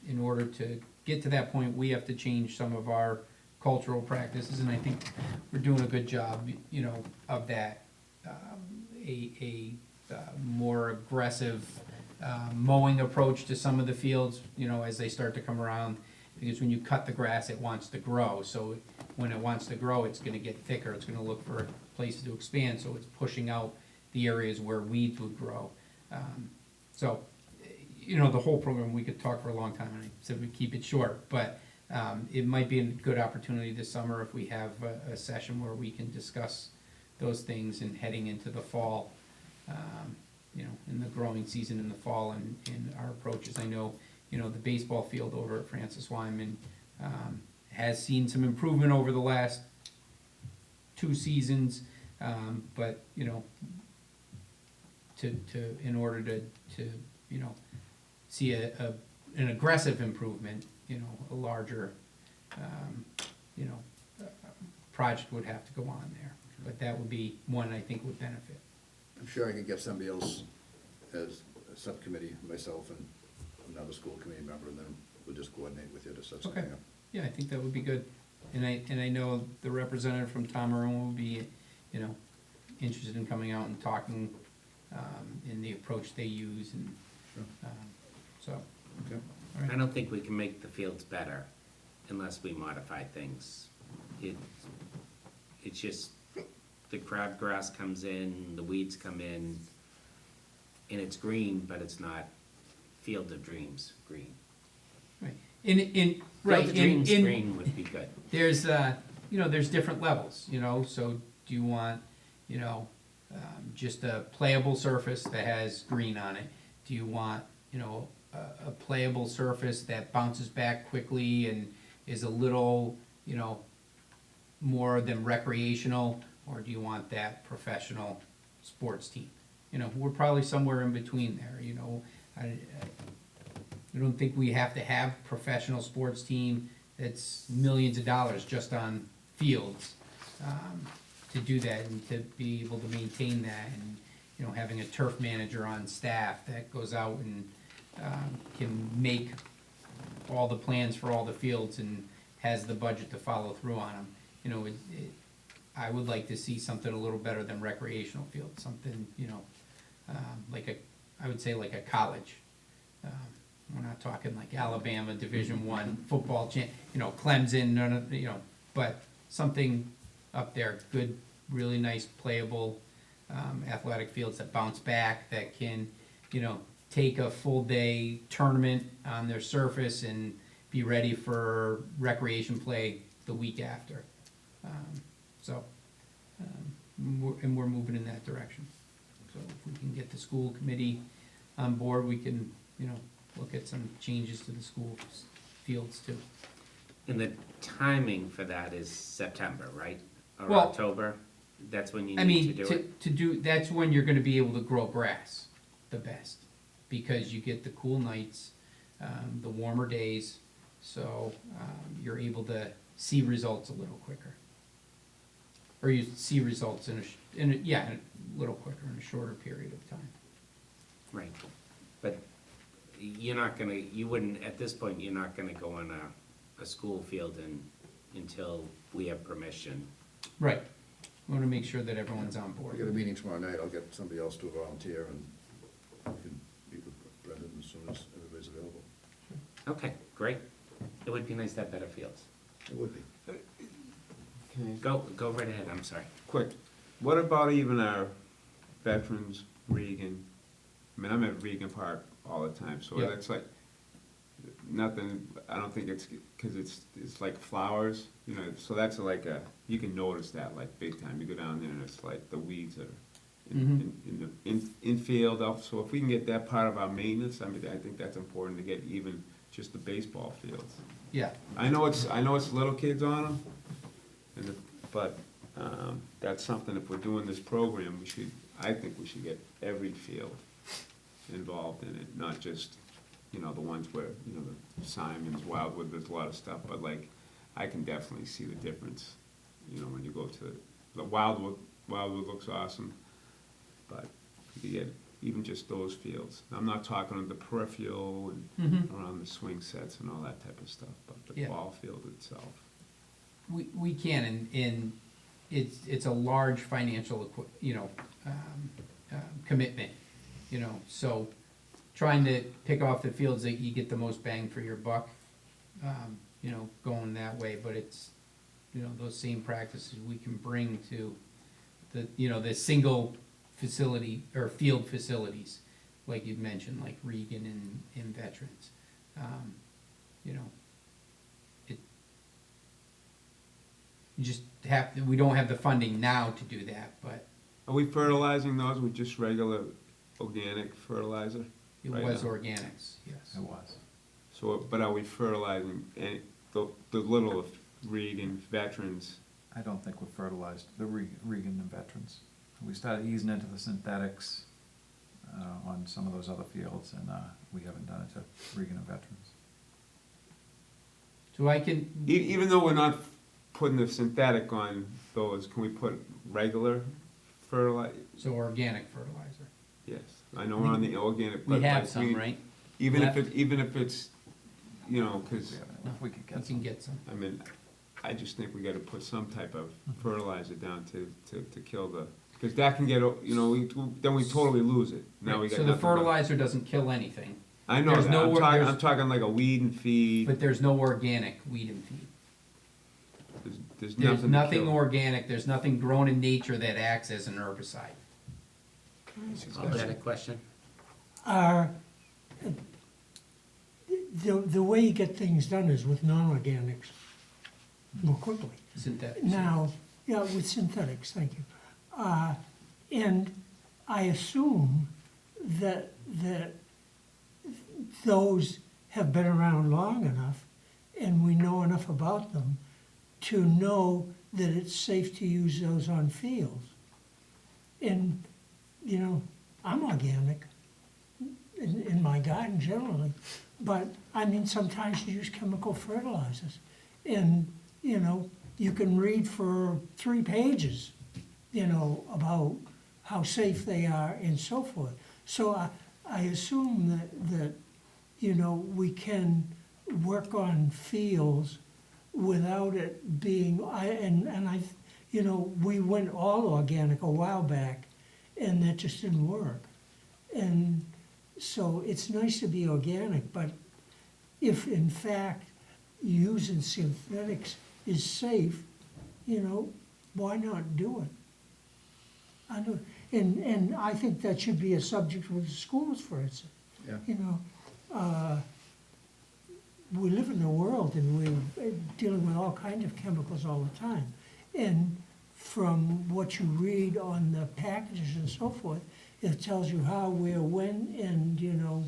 in order to get to that point, we have to change some of our cultural practices, and I think we're doing a good job, of that. A more aggressive mowing approach to some of the fields, as they start to come around, because when you cut the grass, it wants to grow, so when it wants to grow, it's gonna get thicker, it's gonna look for places to expand, so it's pushing out the areas where weeds would grow. So, the whole program, we could talk for a long time, and I said we'd keep it short, but it might be a good opportunity this summer if we have a session where we can discuss those things, and heading into the fall, in the growing season in the fall, and our approaches. I know, the baseball field over at Francis Wyman has seen some improvement over the last 2 seasons, but, in order to see an aggressive improvement, a larger, project would have to go on there. But that would be one I think would benefit. I'm sure I could get somebody else as subcommittee, myself and another school committee member, and then we'll just coordinate with you to set Okay. something up. Yeah, I think that would be good. And I know the representative from Tom Maroon will be, you know, interested in coming out and talking, in the approach they use and, so. Okay. all right. I don't think we can make the fields better unless we modify things. It's just, the crabgrass comes in, the weeds come in, and it's green, but it's not Field of Dreams green. Right, Field of Dreams in, green would be good. there's, you know, there's different levels, you know, so do you want, you know, just a playable surface that has green on it? Do you want, you know, a playable surface that bounces back quickly and is a little, you know, more than recreational? Or do you want that professional sports team? You know, we're probably somewhere in between there, you know. I don't think we have to have professional sports team that's millions of dollars just on fields, to do that and to be able to maintain that, and, you know, having a turf manager on staff that goes out and, can make all the plans for all the fields and has the budget to follow through on them. You know, I would like to see something a little better than recreational field, something, you know, I would say like a college. We're not talking like Alabama Division I football you know, Clemson, none of, you know, but something up there, good, really nice playable, athletic fields that bounce back, that can, you know, take a full day tournament on their surface and be ready for recreation play the week after. We're moving in that direction. So if we can get the school committee on board, we can, you know, look at some changes to the school fields too. And the timing for that is September, right? Or Well, October? That's when you I need mean, to do it? to do, that's when you're gonna be able to grow grass the best, because you get the cool nights, the warmer days, so, you're able to see results a little quicker. Or you see results in a little quicker, in a shorter period of time. Right. But you're not gonna, you wouldn't, at this point, you're not gonna go on a school field until we have permission. Right, we wanna make sure that everyone's on board. We got a meeting tomorrow night, I'll get somebody else to volunteer, and you can meet with Brendan as soon as everybody's available. Okay, great. It would be nice to have better fields. It would be. Okay. Go right ahead, I'm sorry. Quick, what about even our veterans, Regan? I mean, I'm at Regan Park all the time, so Yeah. that's like, nothing, I don't think it's, cause it's like flowers, you know, so that's like you can notice that like big time, you go down there and it's like the weeds are in the infield, so if we can get that part of our maintenance, I mean, I think that's important to get even just the baseball fields. Yeah, I know it's little kids on them, but that's something, if we're doing this program, I think we should get every field involved in it, not just, you know, the ones where, you know, the Simons, Wildwood, there's a lot of stuff, but like, I can definitely see the difference, you know, when you go to, the Wildwood looks awesome, but you get even just those fields. I'm not talking of the peripheral and around the swing sets and all that type of stuff, but the Yeah. ball field itself. we can, and it's a large financial, commitment, you know, so trying to pick off the fields that you get the most bang for your buck, you know, going that way, but it's, you know, those same practices we can bring to the, you know, the single facility, or field facilities, like you'd mentioned, like Regan and Veterans. You know, you just we don't have the funding now to do that, but Are we fertilizing those with just regular organic fertilizer? it Right was now. organics, yes. It was. So, but are we fertilizing the little Regan Veterans? I don't think we fertilized the Regan and Veterans. We started easing into the synthetics on some of those other fields, and we haven't done it to Regan and Veterans. So I can, Even though we're not putting the synthetic on those, can we put regular fertilizer? so organic fertilizer. Yes, I know we're on the organic, We but have like some, right? even if Left? it, even if it's, you know, cause, We could We can get some. I mean, I just think we gotta put some type of fertilizer down to kill the, cause that can get, you know, then we totally lose it. Now we got So the nothing but- fertilizer doesn't kill anything, I know there's that, no I'm wor- talking, there's- I'm talking like a weed and feed, but there's no organic weed and feed. there's There's nothing to nothing kill. organic, there's nothing grown in nature that acts as an herbicide. Paul had a question? Are, the way you get things done is with non-organics more quickly. Synthetic. Now, yeah, with synthetics, thank you. And I assume that those have been around long enough and we know enough about them to know that it's safe to use those on fields. And, you know, I'm organic in my garden generally, but I mean, sometimes you use chemical fertilizers. And, you know, you can read for 3 pages, you know, about how safe they are and so forth. So I assume that, you know, we can work on fields without it being, you know, we went all organic a while back and that just didn't work. And so it's nice to be organic, but if in fact using synthetics is safe, you know, why not do it? I know, and I think that should be a subject with the schools, for instance. Yeah. You know, we live in the world and we're dealing with all kinds of chemicals all the time. And from what you read on the packages and so forth, it tells you how, where, when, and, you know,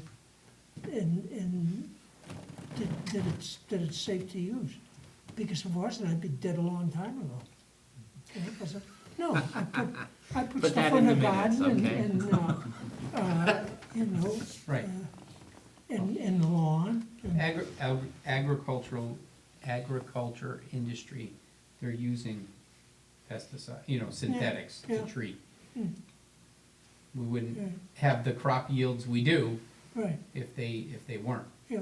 and that it's safe to use. Because if it wasn't, I'd be dead a long time ago. Okay, 'cause no, I put Put stuff that in in the the minutes, garden okay. and, you know. Right. And the lawn. and- Agriculture industry, they're using pesticide, you know, synthetics to yeah. treat. Mm. We wouldn't Yeah, have the crop yields we do right, if they weren't. yeah.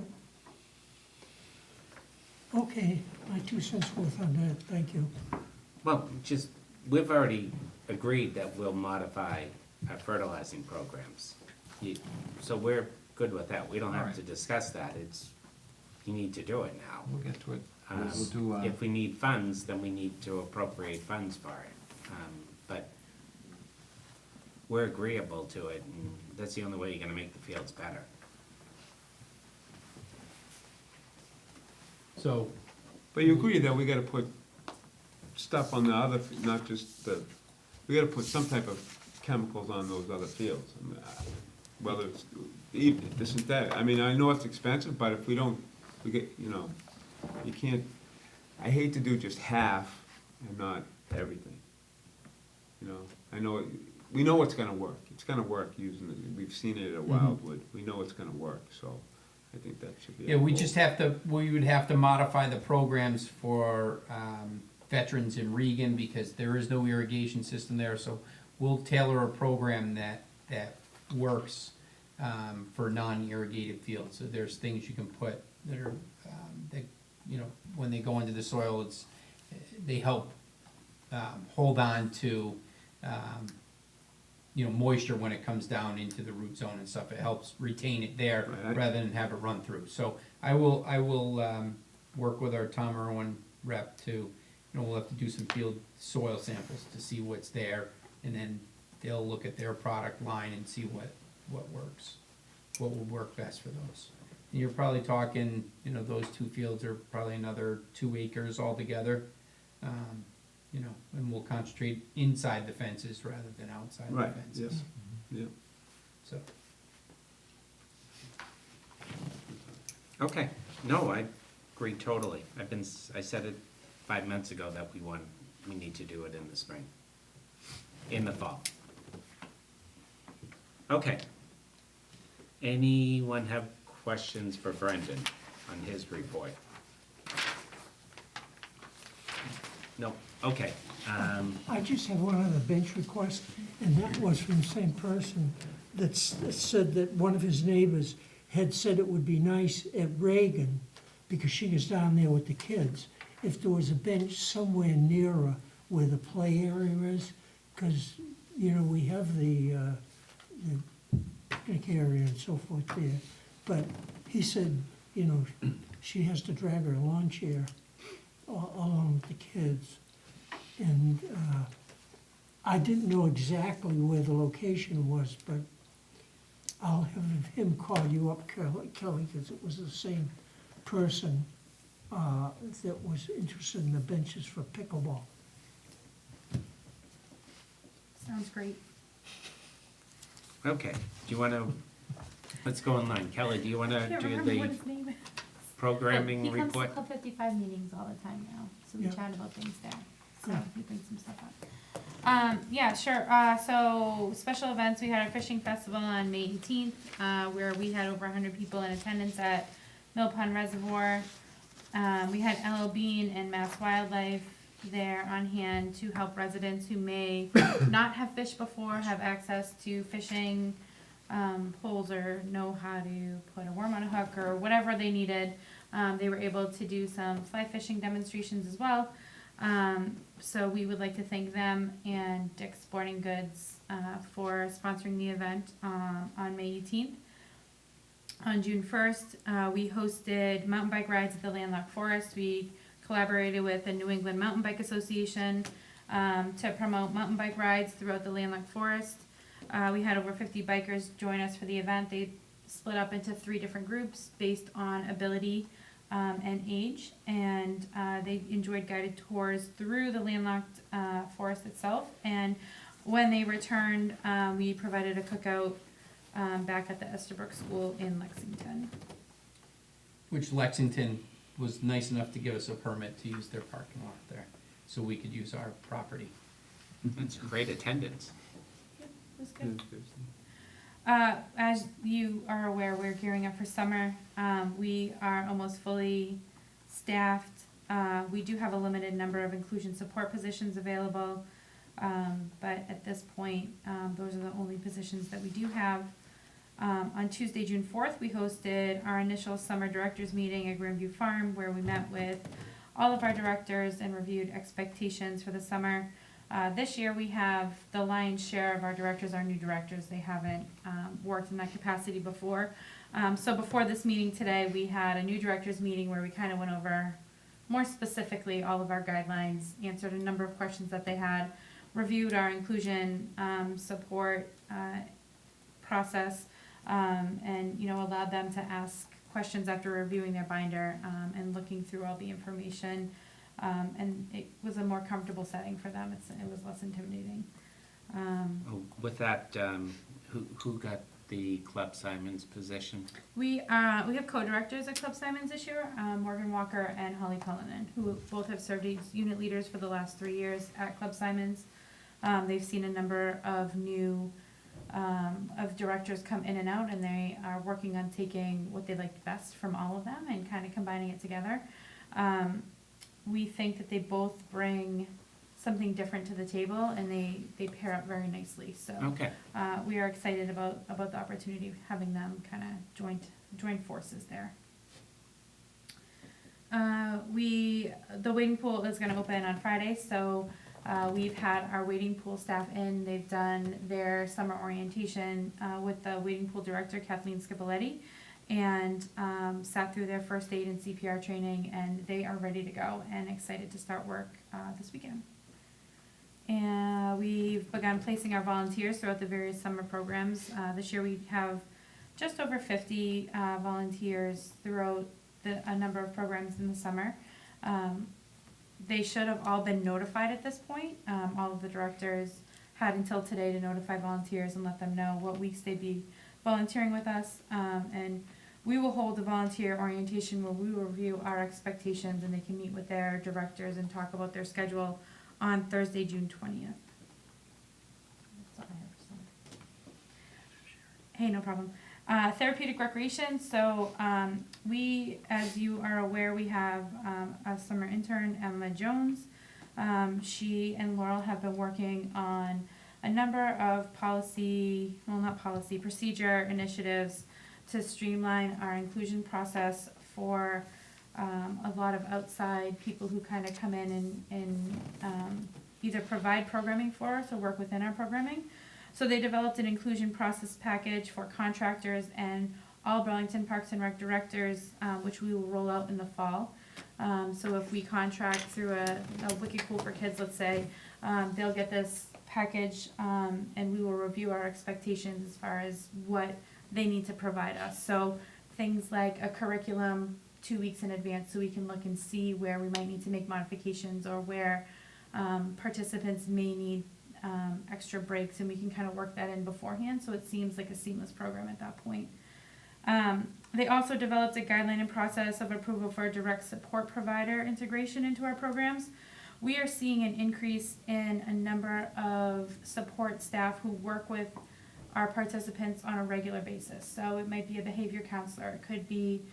Okay, my 2 cents worth on that, thank you. Well, just, we've already agreed that we'll modify our fertilizing programs. So we're good with that, we don't have to discuss that, it's, you need to do it now. We'll get to it. Um, We'll do, If we need funds, then we need to appropriate funds for it. But we're agreeable to it, and that's the only way you're gonna make the fields better. So, But you agree that we gotta put stuff on the other, not just the, we gotta put some type of chemicals on those other fields. I mean, whether it's, the synthetic, I mean, I know it's expensive, but if we don't, we get, you know, you can't, I hate to do just half and not everything. You know, I know, we know it's gonna work, it's gonna work using it, we've seen it at Wildwood, we know it's gonna work, so I think that should be. yeah, our we goal. just have to, we would have to modify the programs for, veterans in Regan, because there is no irrigation system there, so we'll tailor a program that works, for non-irrigated fields. So there's things you can put that are, that, you know, when they go into the soil, they help, hold on to, you know, moisture when it comes down into the root zone and stuff. It helps retain it there Right. rather than have it run through. So I will, work with our Tom Irwin rep to, you know, we'll have to do some field soil samples to see what's there, and then they'll look at their product line and see what works, what will work best for those. And you're probably talking, you know, those 2 fields are probably another 2 acres altogether. You know, and we'll concentrate inside the fences rather than outside Right, the fences. yes. Yeah. So, Okay, no, I agree totally. I said it 5 months ago that we need to do it in the spring, in the fall. Okay. Anyone have questions for Brendan on his report? No, okay. I just have one other bench request, and that was from the same person that said that one of his neighbors had said it would be nice at Reagan, because she was down there with the kids, if there was a bench somewhere nearer where the play area is, because, you know, we have the picnic area and so forth there. But he said, you know, she has to drag her lawn chair along with the kids. And I didn't know exactly where the location was, but I'll have him call you up, Kelly, because it was the same person that was interested in the benches for pickleball. Sounds great. Okay, do you wanna, let's go online. Kelly, do you wanna I can't do remember what the his name is. programming He comes report? to Club 55 meetings all the time now, so we Yeah. chat about things there. So Good. he brings some stuff up. Yeah, sure. So special events, we had a fishing festival on May 18th, where we had over 100 people in attendance at Mill Pond Reservoir. We had LL Bean and Mass Wildlife there on hand to help residents who may not have fished before have access to fishing poles or know how to put a worm on a hook or whatever they needed. They were able to do some fly fishing demonstrations as well. So we would like to thank them and Dick's Sporting Goods for sponsoring the event on May 18th. On June 1st, we hosted mountain bike rides at the Landlocked Forest. We collaborated with the New England Mountain Bike Association to promote mountain bike rides throughout the Landlocked Forest. We had over 50 bikers join us for the event. They split up into 3 different groups based on ability and age, and they enjoyed guided tours through the landlocked forest itself. And when they returned, we provided a cookout back at the Estabrook School in Lexington. Which Lexington was nice enough to give us a permit to use their parking lot there, so we could use our property. That's great attendance. It was good. As you are aware, we're gearing up for summer. We are almost fully staffed. We do have a limited number of inclusion support positions available, but at this point, those are the only positions that we do have. On Tuesday, June 4th, we hosted our initial summer directors meeting at Grandview Farm, where we met with all of our directors and reviewed expectations for the summer. This year, we have the lion's share of our directors are new directors. They haven't worked in that capacity before. So before this meeting today, we had a new directors meeting where we kind of went over more specifically all of our guidelines, answered a number of questions that they had, reviewed our inclusion support process, and allowed them to ask questions after reviewing their binder and looking through all the information. And it was a more comfortable setting for them. It was less intimidating. Oh, with that, who got the Club Simons position? We have co-directors at Club Simons this year, Morgan Walker and Holly Cullinan, who both have served as unit leaders for the last 3 years at Club Simons. They've seen a number of new of directors come in and out, and they are working on taking what they liked best from all of them and kind of combining it together. We think that they both bring something different to the table, and they pair up very nicely. So Okay. we are excited about the opportunity of having them kind of join forces there. The wading pool is going to open on Friday, so we've had our wading pool staff in. They've done their summer orientation with the wading pool director, Kathleen Scipoletti, and sat through their first aid and CPR training, and they are ready to go and excited to start work this weekend. And we've begun placing our volunteers throughout the various summer programs. This year we have just over 50 volunteers throughout a number of programs in the summer. They should have all been notified at this point. All of the directors had until today to notify volunteers and let them know what weeks they'd be volunteering with us. And we will hold a volunteer orientation where we will review our expectations, and they can meet with their directors and talk about their schedule on Thursday, June 20th. That's all I have to say. Hey, no problem. Therapeutic recreation. So we, as you are aware, we have a summer intern, Emma Jones. She and Laurel have been working on a number of procedure initiatives to streamline our inclusion process for a lot of outside people who kind of come in and either provide programming for us or work within our programming. So they developed an inclusion process package for contractors and all Burlington Parks and Rec directors, which we will roll out in the fall. So if we contract through a Wicked Cool for Kids, let's say, they'll get this package, and we will review our expectations as far as what they need to provide us. So things like a curriculum 2 weeks in advance, so we can look and see where we might need to make modifications or where participants may need extra breaks, and we can kind of work that in beforehand, so it seems like a seamless program at that point. They also developed a guideline and process of approval for a direct support provider integration into our programs. We are seeing an increase in a number of support staff who work with our participants on a regular basis. So it might be a behavior counselor, it could be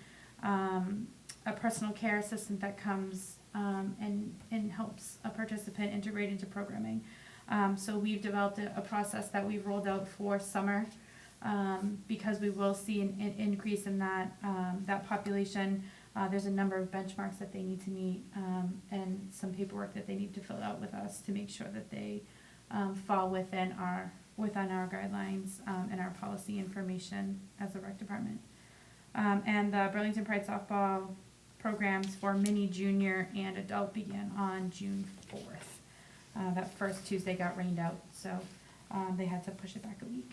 a personal care assistant that comes and helps a participant integrate into programming. So we've developed a process that we've rolled out for summer, because we will see an increase in that population. There's a number of benchmarks that they need to meet, and some paperwork that they need to fill out with us to make sure that they fall within our guidelines and our policy information as a rec department. And the Burlington Pride softball programs for mini, junior, and adult began on June 4th. That first Tuesday got rained out, so they had to push it back a week.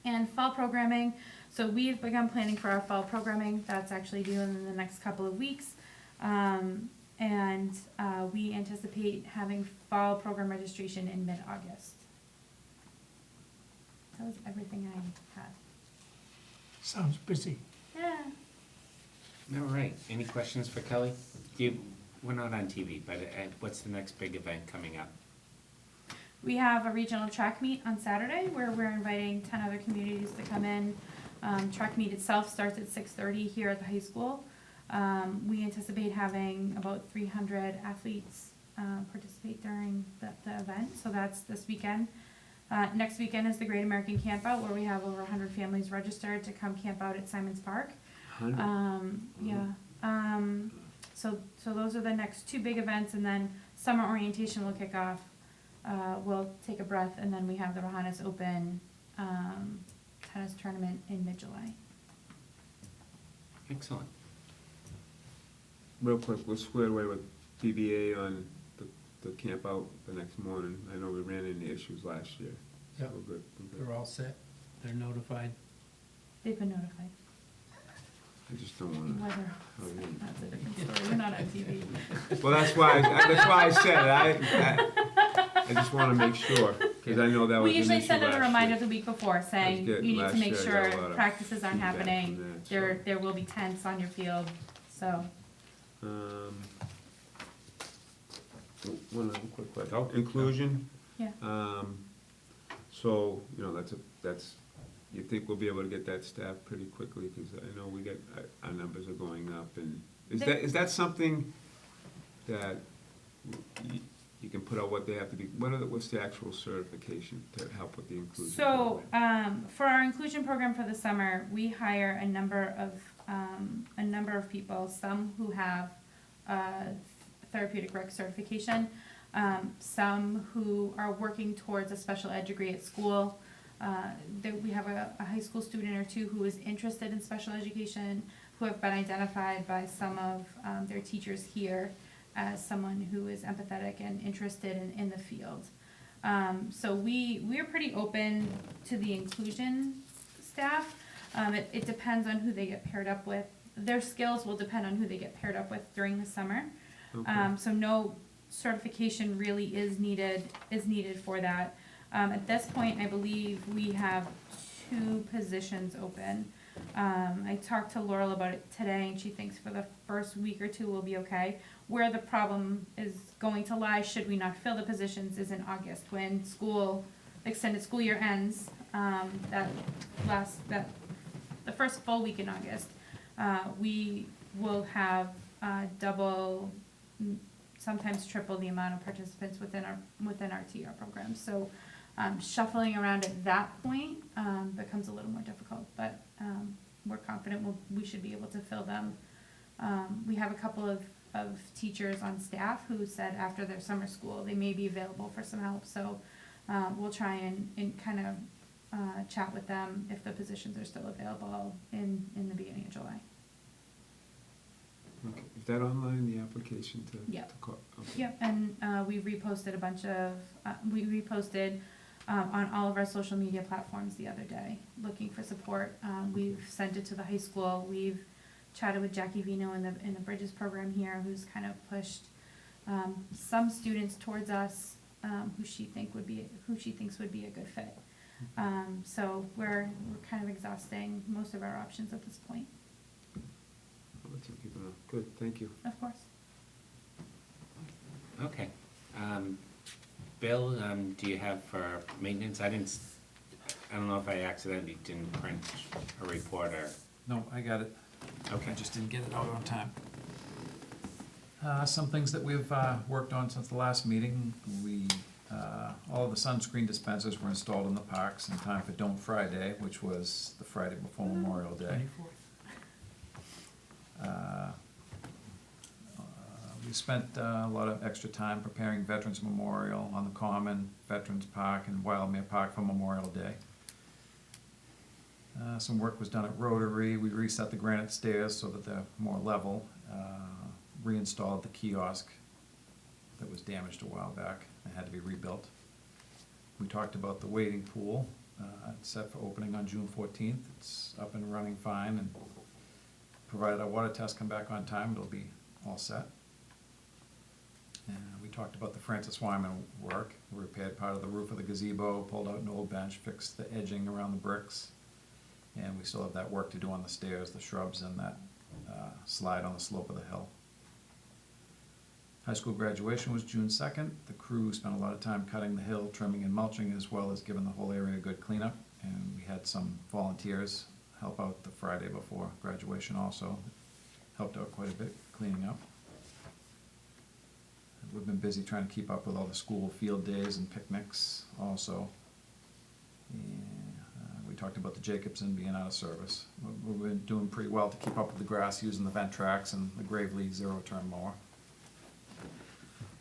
And fall programming, so we've begun planning for our fall programming. That's actually due in the next couple of weeks. And we anticipate having fall program registration in mid-August. That was everything I had. Sounds busy. Yeah. All right, any questions for Kelly? We're not on TV, but what's the next big event coming up? We have a regional track meet on Saturday where we're inviting 10 other communities to come in. Track meet itself starts at 6:30 here at the high school. We anticipate having about 300 athletes participate during the event, so that's this weekend. Next weekend is the Great American Campout, where we have over 100 families registered to come camp out at Simons Park. 100? Yeah. So those are the next two big events, and then summer orientation will kick off. We'll take a breath, and then we have the Rohannes Open tennis tournament in mid-July. Excellent. Real quick, we're squared away with PBA on the camp out the next morning. I know we ran into issues last year. So Yep. we're good. They're all set, they're notified. They've been notified. I just don't wanna. Whether, Okay. that's a different story. We're not on TV. Well, that's why I said it. I just wanna make sure, cause I know that was We an usually issue send out a last reminder year. the week before saying, That's good. you need to Last make year I got sure a lot of practices aren't feedback happening. from that, so. There will be tents on your field, so. One other quick question. Oh, inclusion. Yeah. So, you know, that's, you think we'll be able to get that staff pretty quickly? Because I know we get, our numbers are going up, and is that something that you can put out what they have to be, what's the actual certification to help with the inclusion? So, program? for our inclusion program for the summer, we hire a number of people, some who have therapeutic rec certification, some who are working towards a special ed degree at school. We have a high school student or two who is interested in special education, who have been identified by some of their teachers here as someone who is empathetic and interested in the field. So we're pretty open to the inclusion staff. It depends on who they get paired up with. Their skills will depend on who they get paired up with during the summer. Okay. So no certification really is needed for that. At this point, I believe we have 2 positions open. I talked to Laurel about it today, and she thinks for the first week or 2 we'll be okay. Where the problem is going to lie, should we not fill the positions, is in August, when extended school year ends, the first full week in August. We will have double, sometimes triple the amount of participants within our TR program. So Shuffling around at that point becomes a little more difficult, but we're confident we should be able to fill them. We have a couple of teachers on staff who said after their summer school they may be available for some help, so we'll try and kind of chat with them if the positions are still available in the beginning of July. Okay. Is that online, the application to? Yep. to call? Okay. Yep, and we reposted a bunch of, on all of our social media platforms the other day, looking for support. We've sent it to the high school. We've chatted with Jackie Vino in the Bridges program here, who's kind of pushed some students towards us who she thinks would be a good fit. So we're kind of exhausting most of our options at this point. I'll let you keep it up. Good, thank you. Of course. Okay. Bill, do you have for maintenance? I don't know if I accidentally didn't print a report or, No, I got it. okay. I just didn't get it out on time. Some things that we've worked on since the last meeting, all of the sunscreen dispensers were installed in the parks in time for Don't Friday, which was the Friday before Memorial Day. We spent a lot of extra time preparing Veterans Memorial on the Common, Veterans Park, and Wildmere Park for Memorial Day. Some work was done at Rotary. We reset the granite stairs so that they're more level. Reinstalled the kiosk that was damaged a while back and had to be rebuilt. We talked about the wading pool. It's set for opening on June 14th. It's up and running fine, and provided our water tests come back on time, it'll be all set. We talked about the Francis Wyman work. We repaired part of the roof of the gazebo, pulled out an old bench, fixed the edging around the bricks, and we still have that work to do on the stairs, the shrubs, and that slide on the slope of the hill. High school graduation was June 2nd. The crew spent a lot of time cutting the hill, trimming and mulching, as well as giving the whole area a good cleanup. And we had some volunteers help out the Friday before graduation also. Helped out quite a bit cleaning up. We've been busy trying to keep up with all the school field days and picnics also. And we talked about the Jacobson being out of service. We've been doing pretty well to keep up with the grass using the vent tracks and the Gravely zero-turn mower.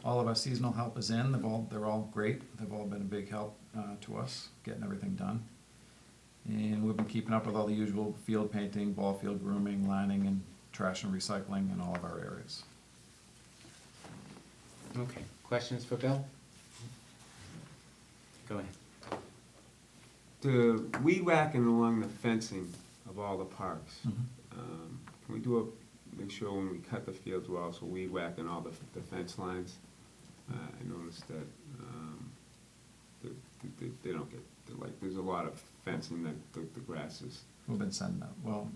All of our seasonal help is in. They're all great. They've all been a big help to us, getting everything done. And we've been keeping up with all the usual field painting, ball field grooming, lining, and trash and recycling in all of our areas. Okay, questions for Bill? Go ahead. The weed whacking along the fencing of all the parks, can we make sure when we cut the fields, we're also weed whacking all the fence lines? I noticed that they don't get, there's a lot of fencing that the grass is. We've been sending out, well,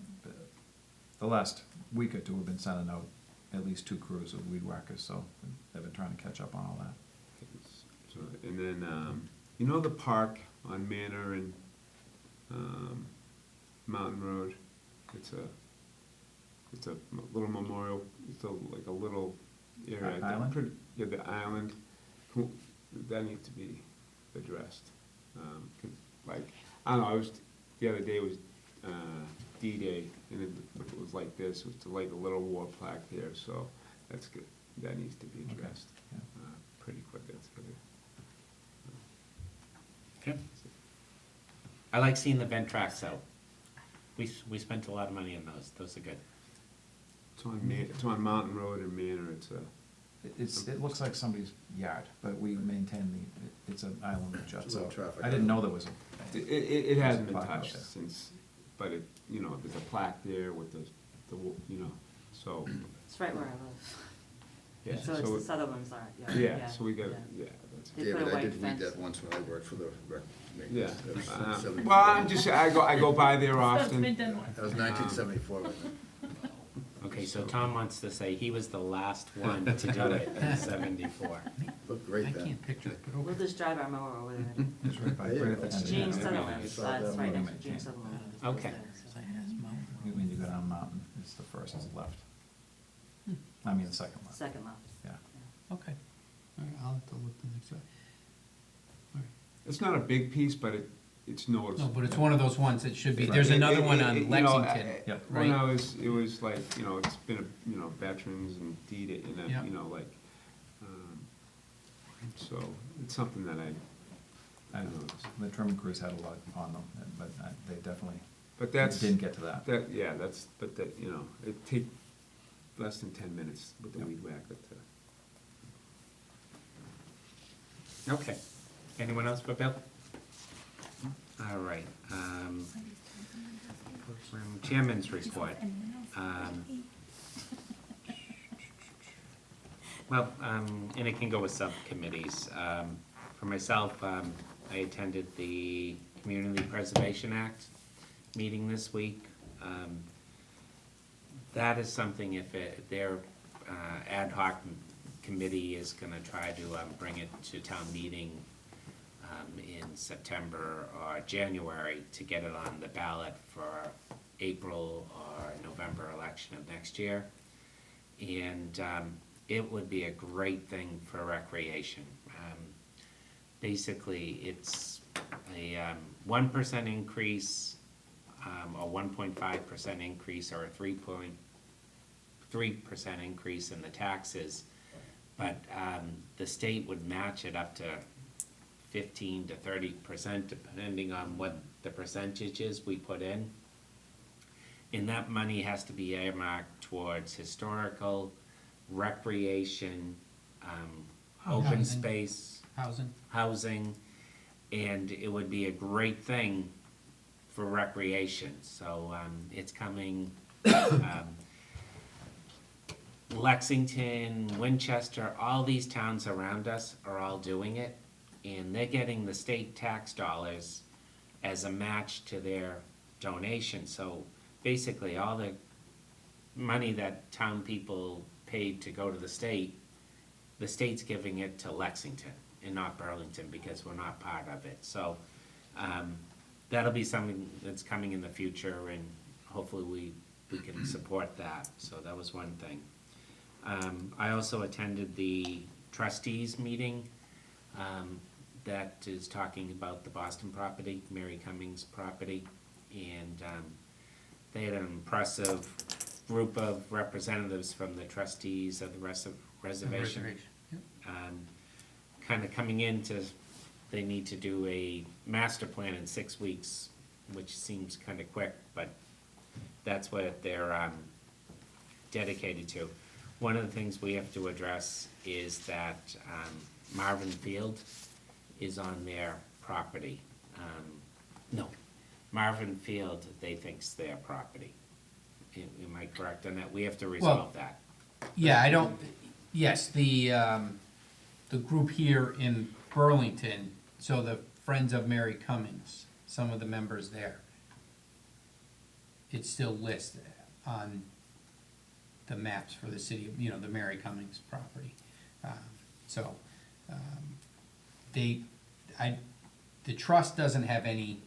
the last week or two, we've been sending out at least 2 crews of weed whackers, so they've been trying to catch up on all that. So, and then, you know the park on Manor and Mountain Road? It's a little memorial, it's like a little area. Island? Yeah, the island, that needs to be addressed. 'Cause, like, I don't know, the other day was D-Day, and it was like this, it was like a little war plaque there, so that's good, that needs to be Okay, addressed. yeah. Pretty quick, that's good. Okay. I like seeing the vent tracks out. We spent a lot of money on those are good. It's on Mountain Road and Manor, It looks like somebody's yard, but we maintain it's an island that juts little out. traffic I didn't know there was it hasn't been Plaque out touched there. since, but there's a plaque there with the, so, It's right where I live. yeah, So it's the Sutherland's art, yeah. yeah, so we got, yeah, that's. They put a David, I white did read fence. that once when I worked for the rec. Yeah, That was 74. well, I go by there often. That was 1974. Okay, so Tom wants to say he was the last one to do it in 74. Looked great I then. can't picture it, but We'll just drive our mower over there. It's right by, There you right at go. the end. of James the- Sutherland, I saw that's that right one. next to James Sutherland. Okay. When you go down Mountain, it's the first left. I mean, the second left, Second left. yeah. Okay. All right, I'll have to look the next one. All right. it's not a big piece, but it's No, noticeable. but it's one of those ones that should be, Right. there's another one You on know, Lexington, Yep. When right? it was like, it's been, veterans and deed, and, Yeah. like, so, it's something that And the Truman crews had a lot on them, but they definitely but that's, didn't get to that. but that, it take less than 10 minutes with the Yep. weed whacker to. Okay. Anyone else for Bill? All right, Chairman's report. Well, and it can go with subcommittees. For myself, I attended the Community Preservation Act meeting this week. That is something, if their ad hoc committee is gonna try to bring it to town meeting in September or January to get it on the ballot for April or November election of next year. And it would be a great thing for recreation. Basically, it's a 1% increase, a 1.5% increase, or a 3.3% increase in the taxes. But the state would match it up to 15 to 30%, depending on what the percentages we put in. And that money has to be earmarked towards historical, recreation, open Housing. space, Housing, and it would be a great thing for recreation. So it's coming. Lexington, Winchester, all these towns around us are all doing it, and they're getting the state tax dollars as a match to their donation. So basically, all the money that town people paid to go to the state's giving it to Lexington and not Burlington, because we're not part of it. So that'll be something that's coming in the future, and hopefully we can support that. So that was one thing. I also attended the trustees meeting that is talking about the Boston property, Mary Cummings property, and they had an impressive group of representatives from the trustees of the reservation. Yep. Kind of coming into, they need to do a master plan in 6 weeks, which seems kind of quick, but that's what they're dedicated to. One of the things we have to address is that Marvin Field is on their property. No, Marvin Field, they think's their property. Am I correct on that? We have to resolve that. yeah, I don't, yes, the group here in Burlington, so the Friends of Mary Cummings, some of the members there, it's still listed on the maps for the city, the Mary Cummings property. The trust doesn't have any,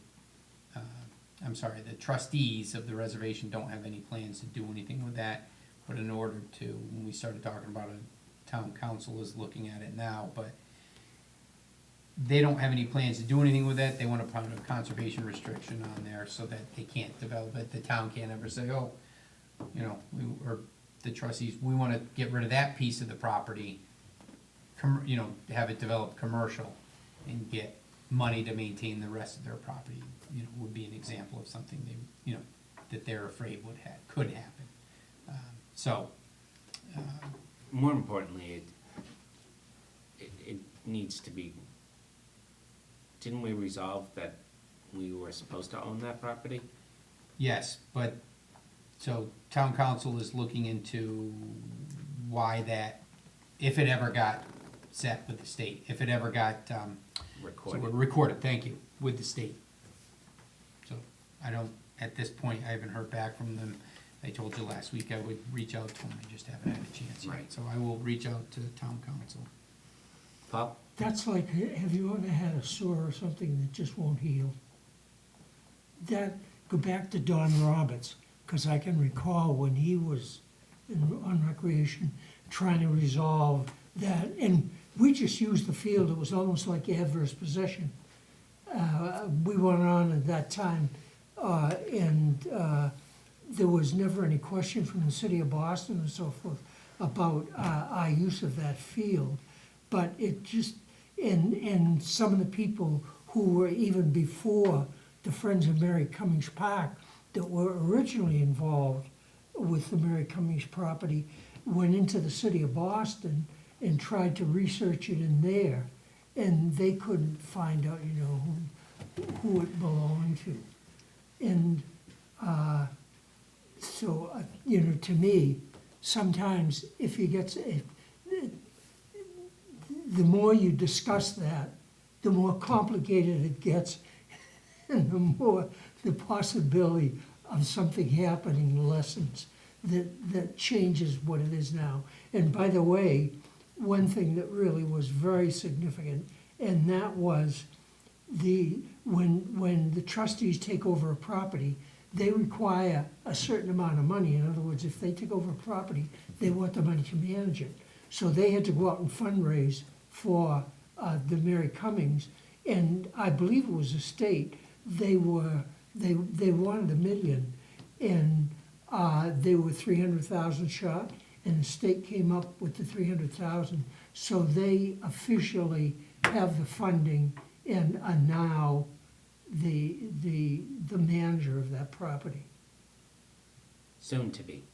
the trustees of the reservation don't have any plans to do anything with that, but in order to, when we started talking about it, town council is looking at it now, but they don't have any plans to do anything with that. They want to put a conservation restriction on there so that they can't develop it. The town can't ever say, oh, or the trustees, we want to get rid of that piece of the property, have it developed commercial and get money to maintain the rest of their property, would be an example of something they, that they're afraid could happen. More importantly, it needs to be, didn't we resolve that we were supposed to own that property? Yes, but, so town council is looking into why that, if it ever got set with the state, if it ever got, Recorded. recorded, thank you, with the state. So, at this point, I haven't heard back from them. I told you last week I would reach out to them, I just haven't had a chance yet. Right. So I will reach out to the town council. Paul? That's like, have you ever had a sore or something that just won't heal? Go back to Don Roberts, because I can recall when he was on recreation, trying to resolve that, and we just used the field, it was almost like adverse possession. we went on at that time, and there was never any question from the city of Boston and so forth about our use of that field. But it just, and some of the people who were even before the Friends of Mary Cummings Park that were originally involved with the Mary Cummings property went into the city of Boston and tried to research it in there, and they couldn't find out, you know, who it belonged to. And so, you know, to me, sometimes if you get, the more you discuss that, the more complicated it gets, and the more the possibility of something happening lessens that changes what it is now. And by the way, one thing that really was very significant, and that was when the trustees take over a property, they require a certain amount of money. In other words, if they take over a property, they want the money to manage it. So they had to go out and fundraise for the Mary Cummings, and I believe it was the state. They wanted $1 million, and they were 300,000 short, and the state came up with the 300,000. So they officially have the funding and are now the manager of that property. Soon to be.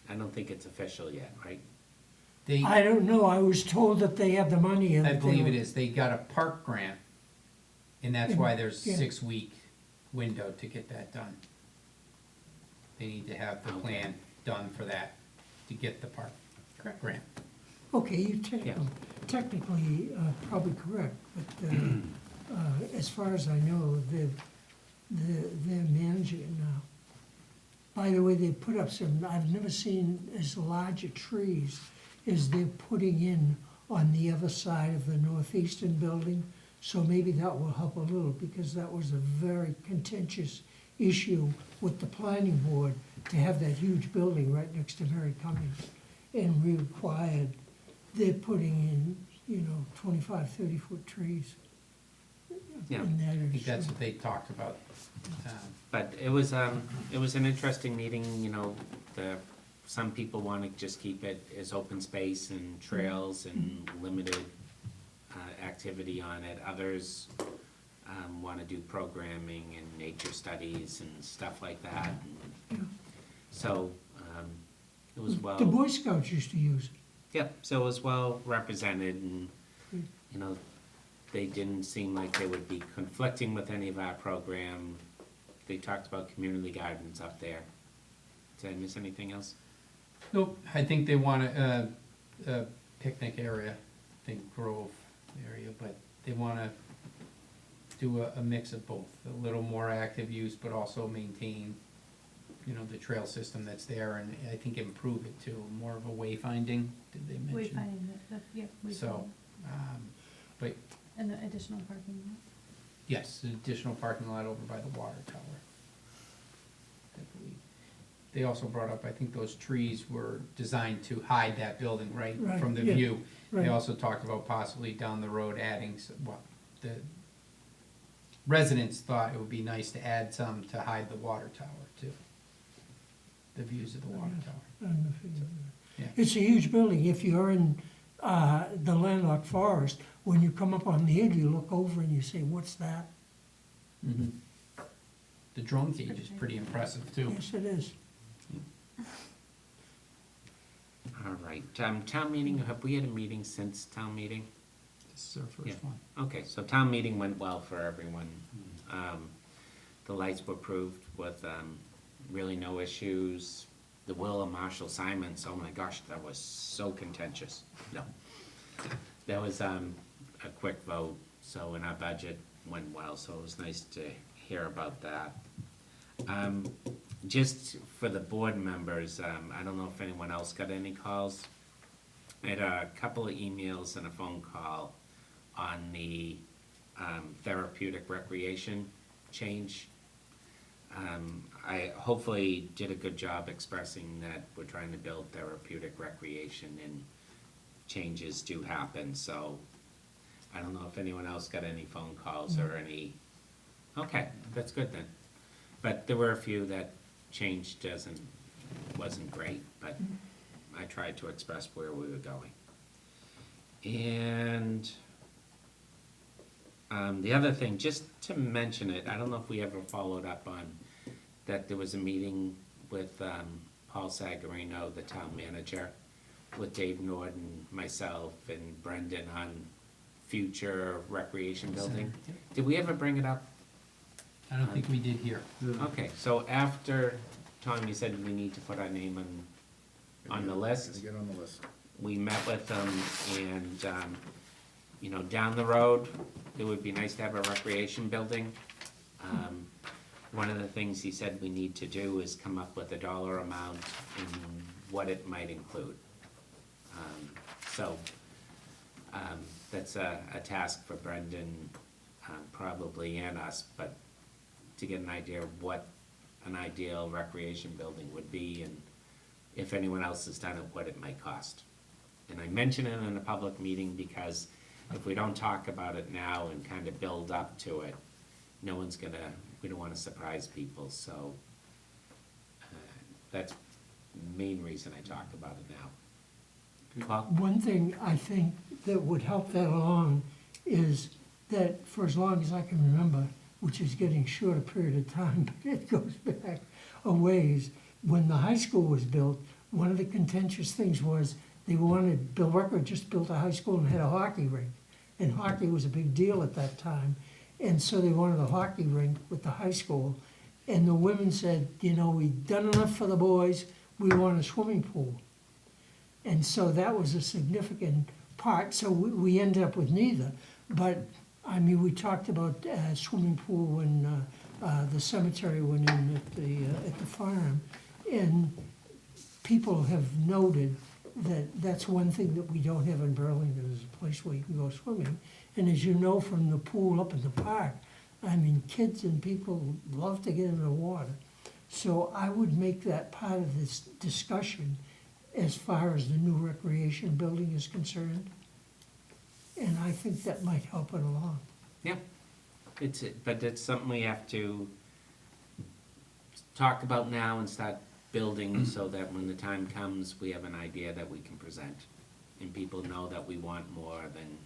I don't think it's official yet, right? They, I don't know, I was told that they had the money and I that they believe were- it is, they got a park grant, and that's why there's Yeah. 6-week window to get that done. They need to have the plan done for that, to get the park grant. Okay, you're technically probably correct, but as far as I know, they're managing it now. By the way, they put up some, I've never seen as large a trees as they're putting in on the other side of the northeastern building. So maybe that will help a little, because that was a very contentious issue with the planning board to have that huge building right next to Mary Cummings. And we required, they're putting in, you know, 25, 30-foot trees. Yeah. in that I think area. that's what they talked about. But it was an interesting meeting, you know, some people wanna just keep it as open space and trails and limited, activity on it. Others, wanna do programming and nature studies and stuff like that. And so, it was well. The Boy Scouts used to use it. Yep, so it was well represented and, you know, they didn't seem like they would be conflicting with any of our program. They talked about community gardens up there. Did I miss anything else? Nope, I think they want a picnic area, I think Grove area, but they wanna do a mix of both, a little more active use, but also maintain, you know, the trail system that's there, and I think improve it too, more of a wayfinding, did they mention? Wayfinding, yeah, wayfinding. So, but And the additional parking lot. yes, an additional parking lot over by the water tower, I believe. They also brought up, I think those trees were designed to hide that building, right, Right, from the yeah, view. They right. also talked about possibly down the road adding some, well, the residents thought it would be nice to add some to hide the water tower too. The views of the water tower. Yeah. It's a huge building. If you're in the landlocked forest, when you come up on the edge, you look over and you say, what's that? Mhm. The drone cage is pretty impressive too. Yes, it is. All right, town meeting, have we had a meeting since town meeting? This is our Yeah. first one. Okay, so town meeting went well for everyone. The lights were approved with, really no issues. The will of Marshall Simons, oh my gosh, that was so contentious. No. There was, a quick vote, so in our budget went well, so it was nice to hear about that. Just for the board members, I don't know if anyone else got any calls. I had a couple of emails and a phone call on the therapeutic recreation change. I hopefully did a good job expressing that we're trying to build therapeutic recreation and changes do happen, so I don't know if anyone else got any phone calls or any Okay, that's good then. But there were a few that changed wasn't great, but I tried to express where we were going. And the other thing, just to mention it, I don't know if we ever followed up on, that there was a meeting with Paul Sagarino, the town manager, with Dave Norton, myself, and Brendan on future recreation building. Did we ever bring it up? I don't think we did here. Okay, so after, Tom, you said we need to put our name on the list. Get on the list. We met with them and, down the road, it would be nice to have a recreation building. One of the things he said we need to do is come up with a dollar amount and what it might include. So, that's a task for Brendan, probably, and us, but to get an idea of what an ideal recreation building would be, and if anyone else has done it, what it might cost. And I mention it in a public meeting because if we don't talk about it now and kind of build up to it, no one's gonna, we don't wanna surprise people, so that's the main reason I talk about it now. Paul? One thing I think that would help that along is that for as long as I can remember, which is getting short a period of time, but it goes back a ways, when the high school was built, one of the contentious things was they wanted, Bill Rucker just built a high school and had a hockey rink. And hockey was a big deal at that time. And so they wanted a hockey rink with the high school. And the women said, we've done enough for the boys, we want a swimming pool. And so that was a significant part, so we ended up with neither. But, we talked about swimming pool when the cemetery went in at the farm. And people have noted that that's one thing that we don't have in Burlington, is a place where you can go swimming. And as you know from the pool up at the park, kids and people love to get in the water. So I would make that part of this discussion as far as the new recreation building is concerned. And I think that might help it along. Yeah, but it's something we have to talk about now and start building so that when the time comes, we have an idea that we can present. And people know that we want more than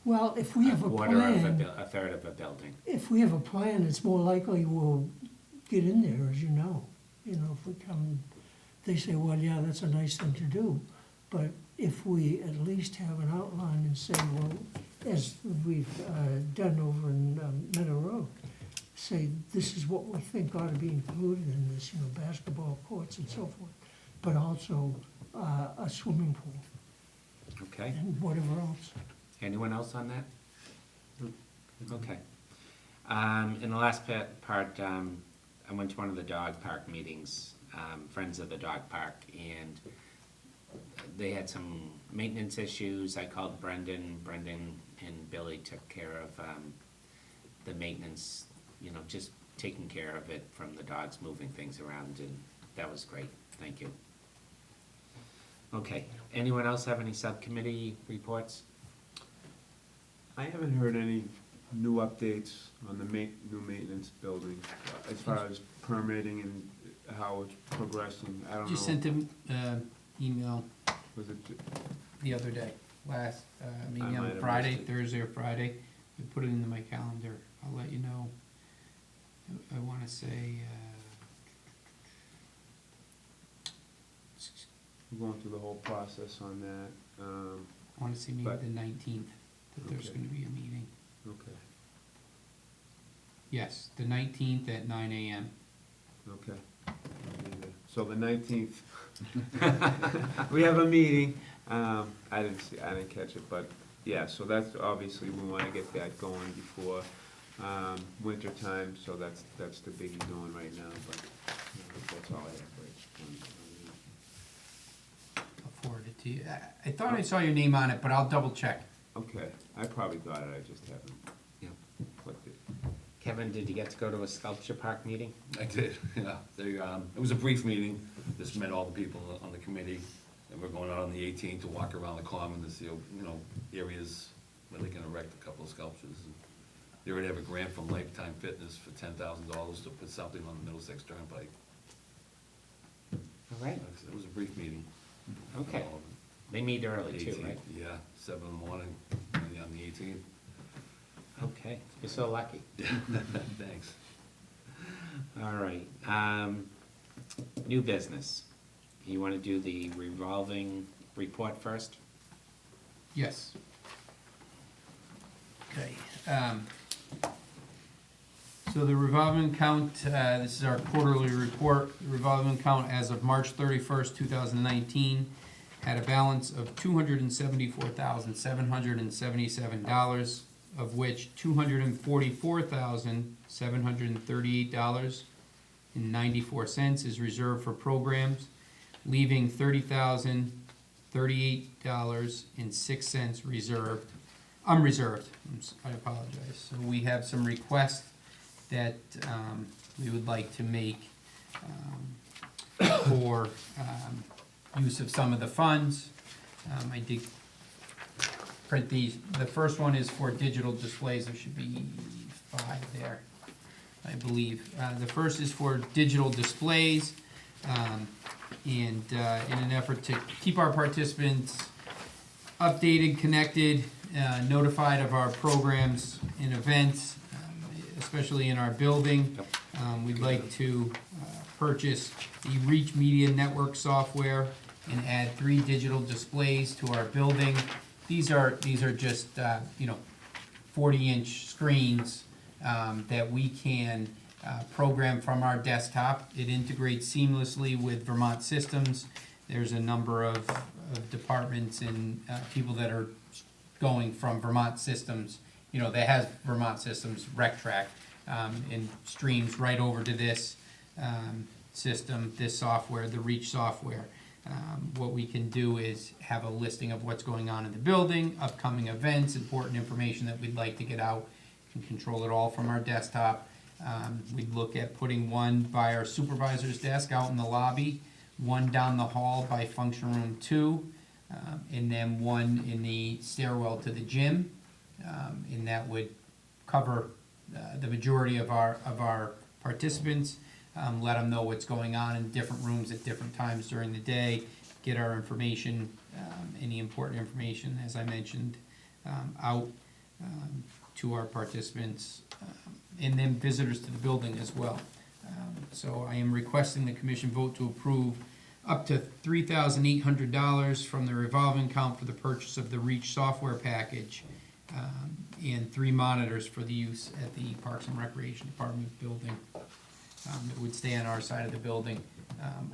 Well, if we have a quarter of plan, a third of a building. if we have a plan, it's more likely we'll get in there, as you know. If we come, they say, well, yeah, that's a nice thing to do. But if we at least have an outline and say, well, as we've done over in Meadow Road, say, this is what we think ought to be included in this, basketball courts and so forth, but also a swimming pool Okay, and whatever else. anyone else on that? Okay. In the last part, I went to one of the dog park meetings, Friends of the Dog Park, and they had some maintenance issues. I called Brendan and Billy took care of the maintenance, just taking care of it from the dogs moving things around, and that was great. Thank you. Okay, anyone else have any subcommittee reports? I haven't heard any new updates on the new maintenance building, as far as permitting and how it's progressing. I don't know. Just sent him email Was it, the other day, last, maybe I might on have Friday, missed it. Thursday or Friday. I put it into my calendar. I'll let you know. I wanna say, we're going through the whole process on that, I wanna say maybe But- the 19th, that there's Okay. gonna be a meeting. okay, Yes, the 19th at 9 AM. okay. So the 19th, we have a meeting, I didn't catch it, but, yeah, so that's, obviously, we wanna get that going before, winter time, so that's the biggie going right now, but, that's all I have, Rich. I'll forward it to you. I thought I saw your name on it, but I'll double check. Okay, I probably got it, I just haven't Yeah. clicked it. Kevin, did you get to go to a sculpture park meeting? I did, yeah. It was a brief meeting, just met all the people on the committee, and we're going out on the 18th to walk around the common to see, areas where they can erect a couple of sculptures. they already have a grant from Lifetime Fitness for $10,000 to put something on the Middlesex Turnpike. All right, It was a brief meeting. okay. They meet early too, 18th, right? Yeah, 7 in the morning, on the 18th. Okay, you're so lucky. Thanks. All right, new business. You wanna do the revolving report first? Yes. Okay. So the revolving account, this is our quarterly report. The revolving account as of March 31st, 2019, had a balance of $274,777, of which $244,738.94 is reserved for programs, leaving $30,038.06 reserved, unreserved. I apologize. So we have some requests that we would like to make for use of some of the funds. I did print these. The first one is for digital displays. There should be 5 there, I believe. The first is for digital displays, and in an effort to keep our participants updated, connected, notified of our programs and events, especially in our building. We'd like to purchase the Reach Media Network software and add 3 digital displays to our building. These are just 40-inch screens that we can program from our desktop. It integrates seamlessly with Vermont Systems. There's a number of departments and people that are going from Vermont Systems, that has Vermont Systems RecTrack, and streams right over to this system, this software, the Reach software. What we can do is have a listing of what's going on in the building, upcoming events, important information that we'd like to get out. Can control it all from our desktop. We'd look at putting one by our supervisor's desk out in the lobby, one down the hall by function room 2, and then one in the stairwell to the gym. And that would cover the majority of our participants. Let them know what's going on in different rooms at different times during the day, get our information, any important information, as I mentioned, out to our participants, and then visitors to the building as well. So I am requesting the commission vote to approve up to $3,800 from the revolving account for the purchase of the Reach software package, and 3 monitors for the use at the Parks and Recreation Department building. It would stay on our side of the building.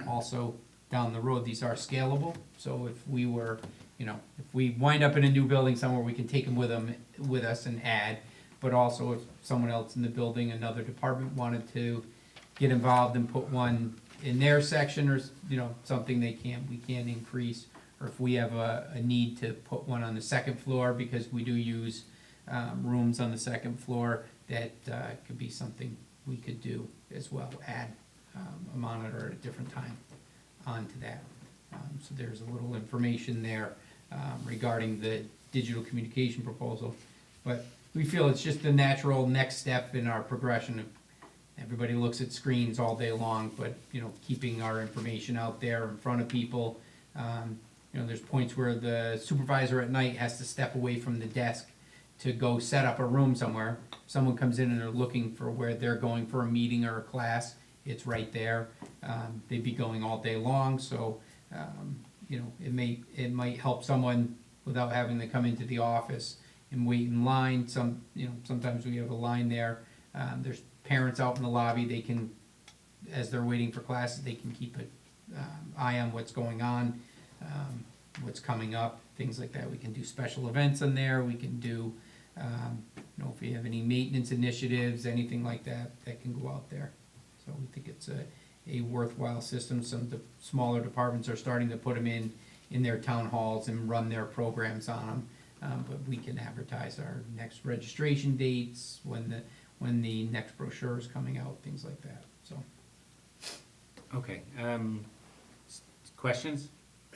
Also, down the road, these are scalable, so if we were, if we wind up in a new building somewhere, we can take them with us and add. But also, if someone else in the building, another department wanted to get involved and put one in their section or, something we can increase. Or if we have a need to put one on the second floor, because we do use rooms on the second floor, that could be something we could do as well, add a monitor at a different time onto that. So there's a little information there regarding the digital communication proposal. But we feel it's just the natural next step in our progression. Everybody looks at screens all day long, but, keeping our information out there in front of people. There's points where the supervisor at night has to step away from the desk to go set up a room somewhere. Someone comes in and they're looking for where they're going for a meeting or a class, it's right there. They'd be going all day long, so, it might help someone without having to come into the office and wait in line. Sometimes we have a line there. There's parents out in the lobby, they can, as they're waiting for classes, they can keep an eye on what's going on, what's coming up, things like that. We can do special events in there, we can do, if we have any maintenance initiatives, anything like that, that can go out there. So we think it's a worthwhile system. Some smaller departments are starting to put them in their town halls and run their programs on them. But we can advertise our next registration dates, when the next brochure is coming out, things like that, so. Okay, questions?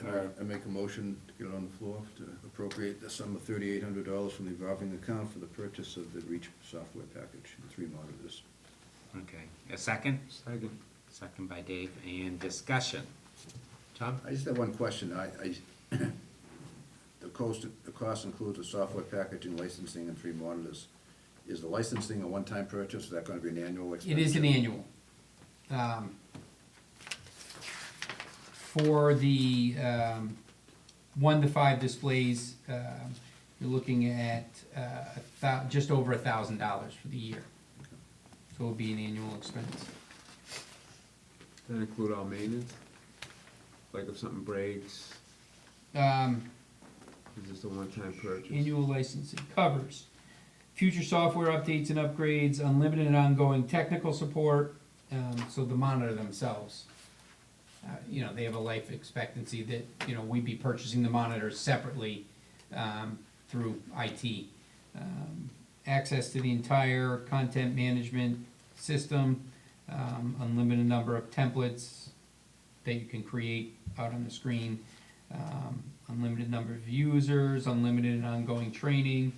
I make a motion to get it on the floor to appropriate the sum of $3,800 from the revolving account for the purchase of the REACH software package and 3 monitors. Okay, a second? Second. Second by Dave, and discussion. Tom? I just have one question. The cost includes a software package and licensing and 3 monitors. Is the licensing a one-time purchase? Is that gonna be an annual It expenditure? is an annual. For the 1 to 5 displays, you're looking at just over $1,000 for the year. So it'll be an annual expense. Does that include all maintenance? Like if something breaks, Um, is this a one-time purchase? Annual licensing covers future software updates and upgrades, unlimited and ongoing technical support, so the monitor themselves. You know, they have a life expectancy that, you know, we'd be purchasing the monitors separately, through IT. Access to the entire content management system, unlimited number of templates that you can create out on the screen, unlimited number of users, unlimited and ongoing training,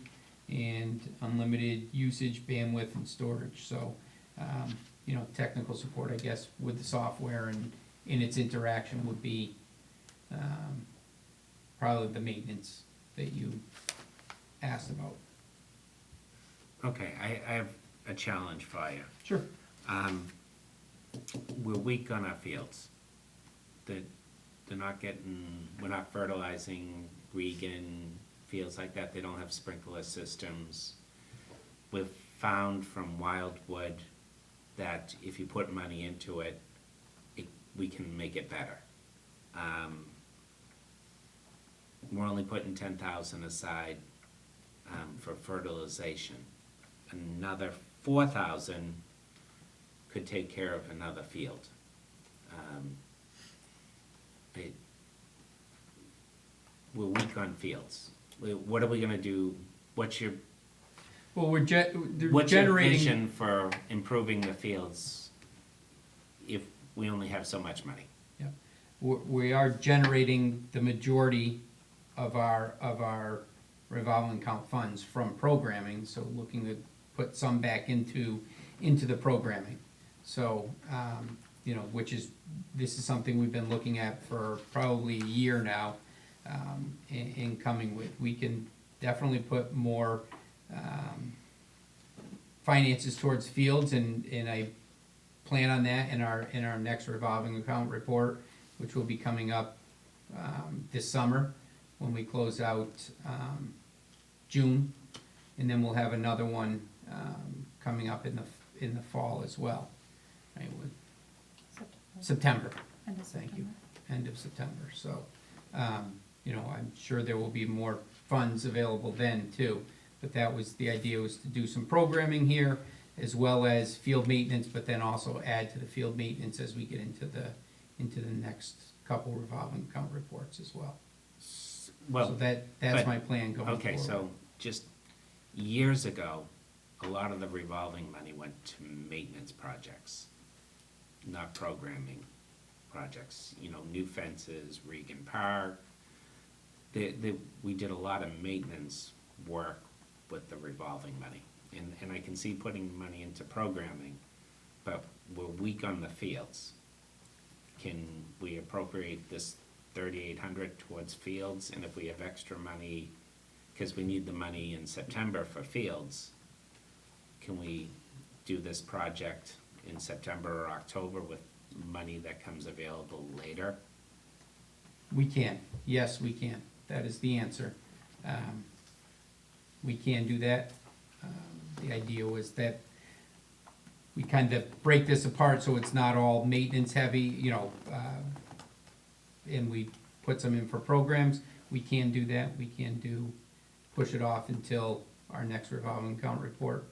and unlimited usage, bandwidth, and storage. So, you know, technical support, I guess, with the software and in its interaction would be probably the maintenance that you asked about. Okay, I have a challenge for you. Sure. We're weak on our fields. They're not getting, we're not fertilizing Regan, fields like that, they don't have sprinkler systems. We've found from Wildwood that if you put money into it, we can make it better. We're only putting 10,000 aside for fertilization. Another 4,000 could take care of another field. We're weak on fields. What are we gonna do? What's your Well, they're What's your generating. vision for improving the fields if we only have so much money? We are generating the majority of our revolving account funds from programming, so looking to put some back into the programming. So, you know, this is something we've been looking at for probably a year now, in coming with. We can definitely put more, finances towards fields, and I plan on that in our next revolving account report, which will be coming up this summer when we close out June, and then we'll have another one coming up in the fall as well. Right, September, End of Thank you. September. end of September. So, you know, I'm sure there will be more funds available then too. But that was, the idea was to do some programming here as well as field maintenance, but then also add to the field maintenance as we get into the next couple revolving account reports as well. So Well, that's but- my plan going forward. okay, so just years ago, a lot of the revolving money went to maintenance projects, not programming projects. You know, new fences, Regan Park. We did a lot of maintenance work with the revolving money. And I can see putting money into programming, but we're weak on the fields. Can we appropriate this 3,800 towards fields, and if we have extra money, because we need the money in September for fields, can we do this project in September or October with money that comes available later? We can, yes, we can. That is the answer. We can do that. The idea was that we kind of break this apart so it's not all maintenance heavy, you know, and we put some in for programs. We can do that. We can push it off until our next revolving account report.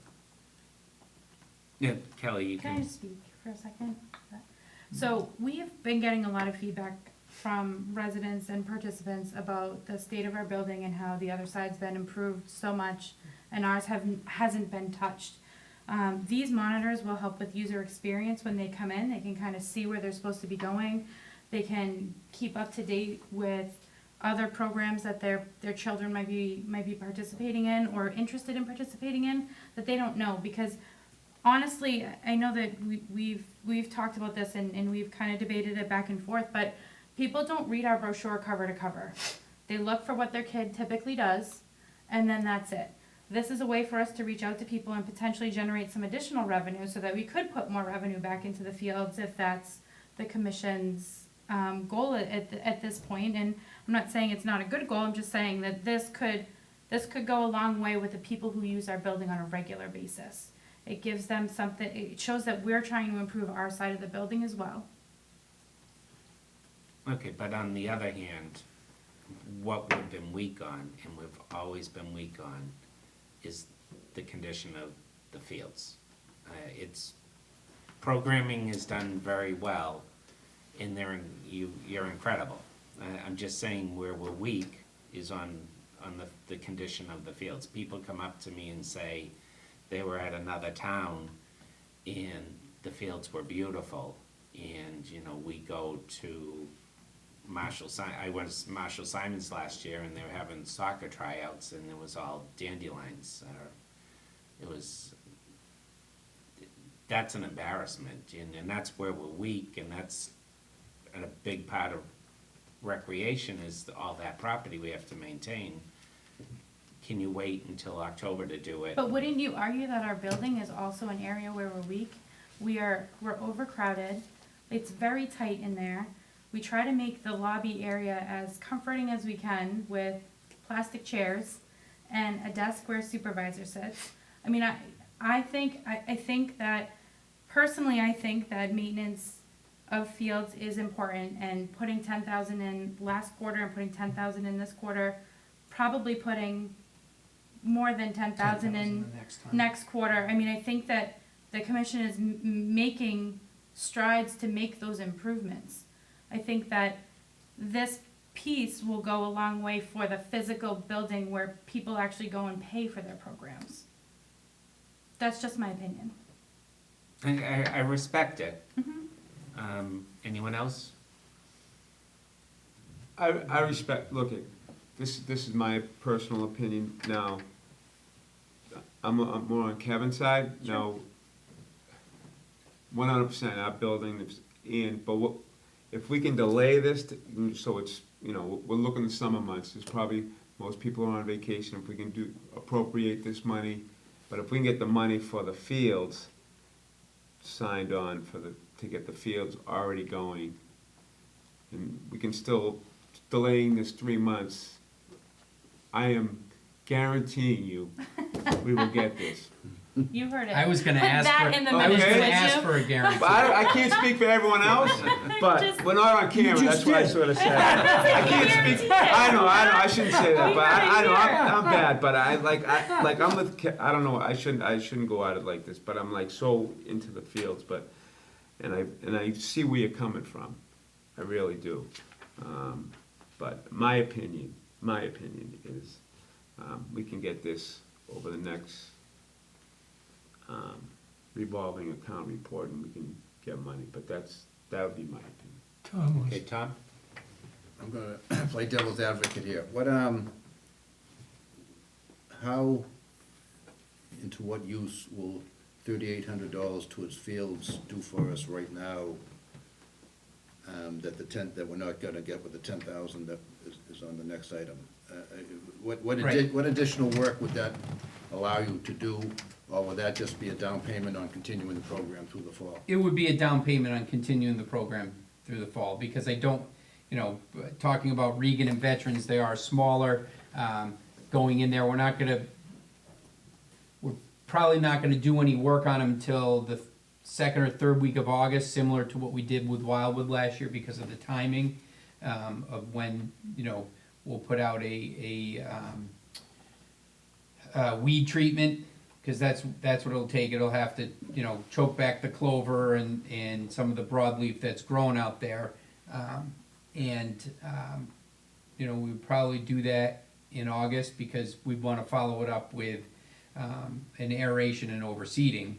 Yeah, Kelly, you Can I can, just speak for a second? So we've been getting a lot of feedback from residents and participants about the state of our building and how the other side's been improved so much and ours hasn't been touched. These monitors will help with user experience when they come in. They can kind of see where they're supposed to be going. They can keep up to date with other programs that their children might be participating in or interested in participating in that they don't know. Because honestly, I know that we've talked about this and we've kind of debated it back and forth, but people don't read our brochure cover to cover. They look for what their kid typically does, and then that's it. This is a way for us to reach out to people and potentially generate some additional revenue so that we could put more revenue back into the fields if that's the commission's goal at this point. And I'm not saying it's not a good goal, I'm just saying that this could go a long way with the people who use our building on a regular basis. It gives them something, it shows that we're trying to improve our side of the building as well. Okay, but on the other hand, what we've been weak on, and we've always been weak on, is the condition of the fields. It's, programming is done very well, and you're incredible. I'm just saying where we're weak is on the condition of the fields. People come up to me and say they were at another town and the fields were beautiful, and, you know, we go to I went to Marshall Simons last year, and they were having soccer tryouts, and it was all dandelions. That's an embarrassment, and that's where we're weak, and that's a big part of recreation is all that property we have to maintain. Can you wait until October to do it? But wouldn't you argue that our building is also an area where we're weak? We're overcrowded. It's very tight in there. We try to make the lobby area as comforting as we can with plastic chairs and a desk where a supervisor sits. I mean, I think that, personally, I think that maintenance of fields is important, and putting 10,000 in last quarter and putting 10,000 in this quarter, probably putting more than 10,000 in next quarter. I mean, I think that the commission is making strides to make those improvements. I think that this piece will go a long way for the physical building where people actually go and pay for their programs. That's just my opinion. I respect it. Mm-hmm. Anyone else? I respect, look, this is my personal opinion now. I'm more on Kevin's side. Sure. Now, 100% our building is in, but if we can delay this, so it's, you know, we're looking at summer months, there's probably, most people are on vacation, if we can appropriate this money, but if we can get the money for the fields signed on to get the fields already going, and we can still, delaying this 3 months, I am guaranteeing you, we will get this. You heard it. I was gonna Put ask that for, in the I was minutes, gonna would ask you? for a guarantee. But I can't speak for everyone else, but Just- we're not on camera, that's what I sort of said. I can't speak, I know, I shouldn't say that, but I know, I'm bad, but I'm with, I don't know, I shouldn't go at it like this, but I'm like so into the fields, but, and I see where you're coming from, I really do. But my opinion is, we can get this over the next revolving account report, and we can get money, but that would be my opinion. Tom Okay, was, Tom? I'm gonna play devil's advocate here. How, into what use will $3,800 towards fields do for us right now? That we're not gonna get with the 10,000 that is on the next item. Right. What additional work would that allow you to do, or would that just be a down payment on continuing the program through the fall? It would be a down payment on continuing the program through the fall, because I don't, you know, talking about Regan and veterans, they are smaller, going in there, we're probably not gonna do any work on them until the second or third week of August, similar to what we did with Wildwood last year because of the timing, of when, you know, we'll put out a weed treatment, because that's what it'll take. It'll have to, you know, choke back the clover and some of the broadleaf that's growing out there. You know, we'd probably do that in August, because we'd want to follow it up with an aeration and overseeding.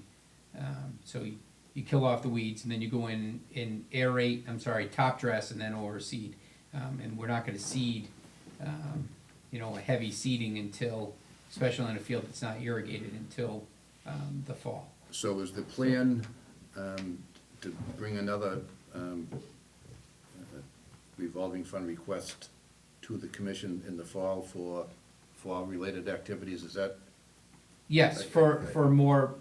So you kill off the weeds, and then you go in and top dress and then overseed. And we're not gonna seed, a heavy seeding until, especially in a field that's not irrigated, until, the fall. So is the plan to bring another revolving fund request to the commission in the fall for fall-related activities? Is that, Yes, for more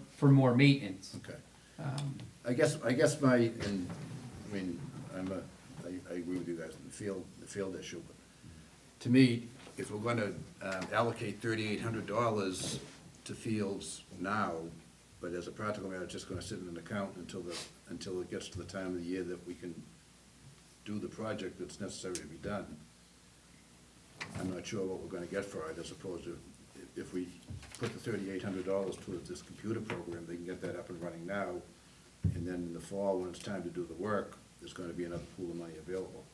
maintenance. okay? Um, I guess I agree with you guys on the field issue, but to me, if we're gonna allocate $3,800 to fields now, but as a practical matter, it's just gonna sit in an account until it gets to the time of the year that we can do the project that's necessary to be done, I'm not sure what we're gonna get for it, as opposed to if we put the $3,800 towards this computer program, they can get that up and running now, and then in the fall, when it's time to do the work, there's gonna be another pool of money available.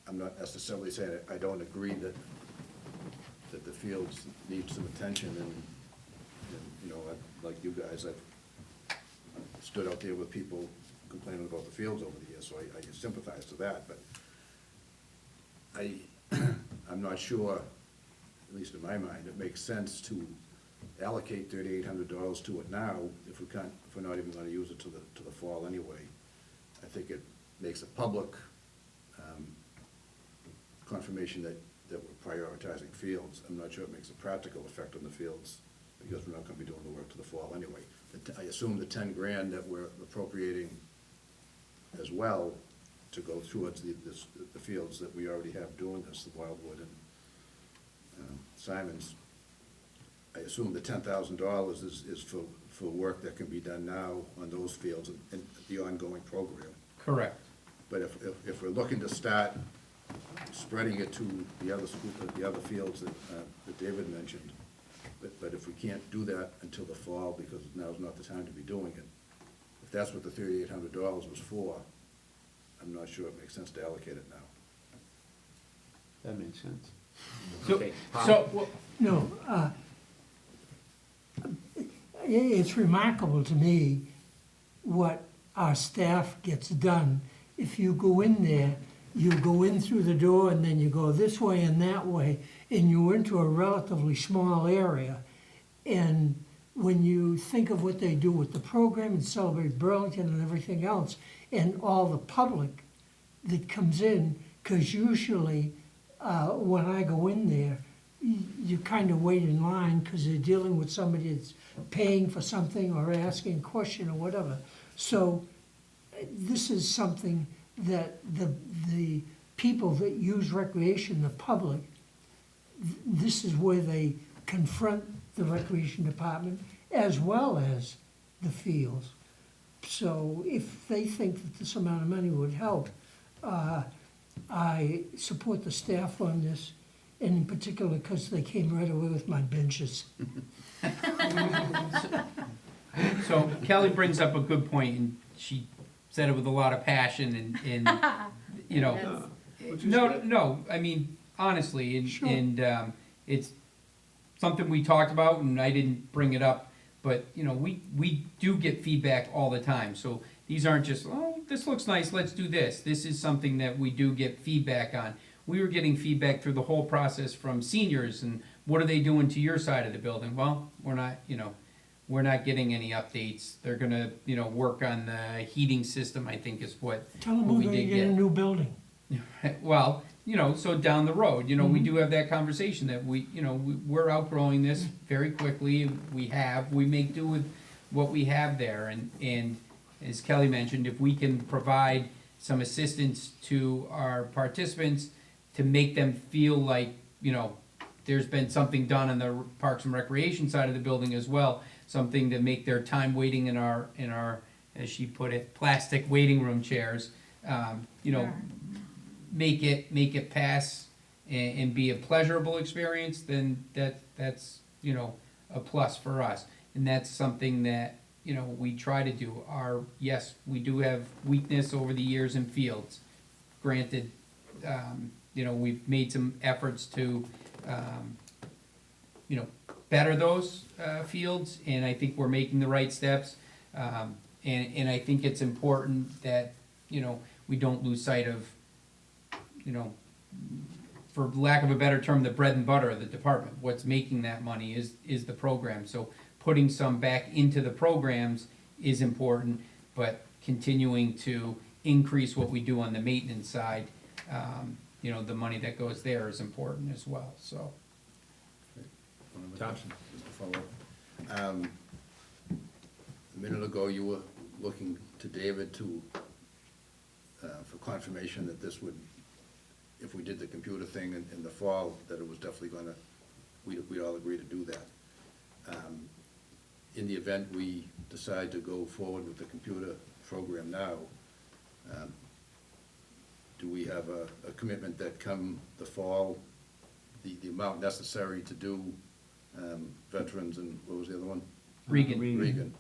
I'm not necessarily saying, I don't agree that the fields need some attention, and, like you guys, I've stood out there with people complaining about the fields over the years, so I sympathize to that, but I'm not sure, at least in my mind, it makes sense to allocate $3,800 to it now if we're not even gonna use it to the fall anyway. I think it makes a public confirmation that we're prioritizing fields. I'm not sure it makes a practical effect on the fields, because we're not gonna be doing the work to the fall anyway. I assume the 10 grand that we're appropriating as well to go towards the fields that we already have doing this, the Wildwood and Simons. I assume the $10,000 is for work that can be done now on those fields and the ongoing program. Correct. But if we're looking to start spreading it to the other fields that David mentioned, but if we can't do that until the fall, because now's not the time to be doing it, if that's what the $3,800 was for, I'm not sure it makes sense to allocate it now. That makes sense. Okay. No, it's remarkable to me what our staff gets done. If you go in there, you go in through the door and then you go this way and that way, and you're into a relatively small area. And when you think of what they do with the program and Celebrate Burlington and everything else, and all the public that comes in, because usually when I go in there, you kind of wait in line because they're dealing with somebody that's paying for something or asking a question or whatever. So this is something that the people that use recreation, the public, this is where they confront the recreation department as well as the fields. So if they think that this amount of money would help, I support the staff on this, and in particular because they came right away with my benches. So Kelly brings up a good point, and she said it with a lot of passion, and no, I mean, honestly, and it's something we talked about, and I didn't bring it up, but, we do get feedback all the time, so these aren't just, oh, this looks nice, let's do this. This is something that we do get feedback on. We were getting feedback through the whole process from seniors, and what are they doing to your side of the building? Well, we're not getting any updates. They're gonna, work on the heating system, I think is what Tell them we we're gonna did get a get. new building. Well, so down the road, we do have that conversation that we're outgrowing this very quickly. We make do with what we have there, and as Kelly mentioned, if we can provide some assistance to our participants to make them feel like, there's been something done on the Parks and Recreation side of the building as well, something to make their time waiting in our, as she put it, plastic waiting room chairs, make it pass and be a pleasurable experience, then that's a plus for us. And that's something that, we try to do. Yes, we do have weakness over the years in fields. Granted, we've made some efforts to, better those fields, and I think we're making the right steps. And I think it's important that, you know, we don't lose sight of, you know, for lack of a better term, the bread and butter of the department. What's making that money is the program. So putting some back into the programs is important, but continuing to increase what we do on the maintenance side, you know, the money that goes there is important as well, so. Thompson. Just to follow up. A minute ago, you were looking to David to, for confirmation that this would, if we did the computer thing in the fall, that it was definitely gonna, we'd all agree to do that. In the event we decide to go forward with the computer program now, do we have a commitment that come the fall, the amount necessary to do veterans and, what was the other one? Regan. Regan.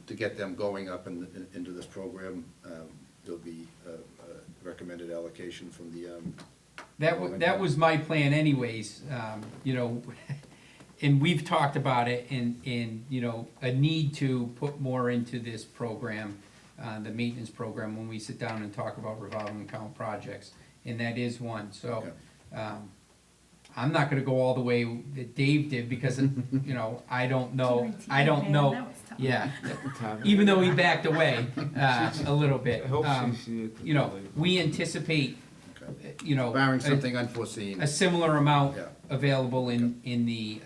To get them going up into this program, there'll be a recommended allocation from the, That was my plan anyways, you know, and we've talked about it and, you know, a need to put more into this program, the maintenance program, when we sit down and talk about revolving account projects, and that is one, so. I'm not gonna go all the way that Dave did, because, you know, I don't know, yeah, even though he backed away, a little bit. I hope she sees it. You know, we anticipate, you know, barring something unforeseen. a similar amount Yeah. available in the, In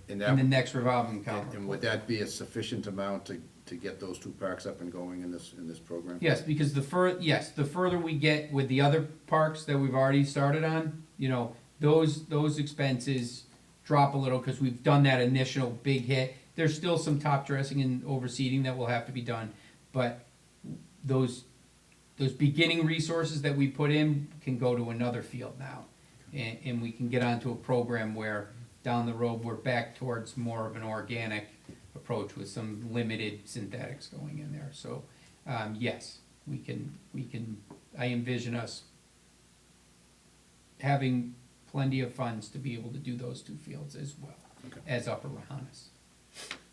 in the that, next revolving account. and would that be a sufficient amount to get those two parks up and going in this program? Yes, because the further we get with the other parks that we've already started on, you know, those expenses drop a little, because we've done that initial big hit. There's still some top dressing and overseeding that will have to be done, but those beginning resources that we put in can go to another field now. And we can get onto a program where down the road, we're back towards more of an organic approach with some limited synthetics going in there. So, yes, we can, I envision us having plenty of funds to be able to do those two fields as well, Okay. as Upper Rohannes.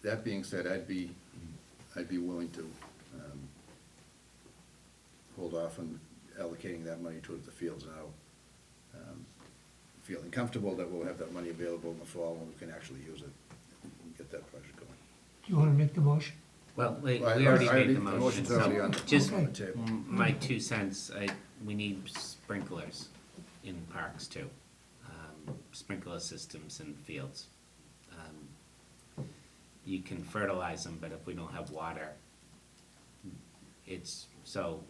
That being said, I'd be willing to hold off on allocating that money towards the fields now. Feeling comfortable that we'll have that money available in the fall when we can actually use it and get that project going. Do you wanna make the motion? Well, we Well, already made the the motion, motion's so already on the just table. my 2 cents, we need sprinklers in parks too. Sprinkler systems in fields. You can fertilize them, but if we don't have water, So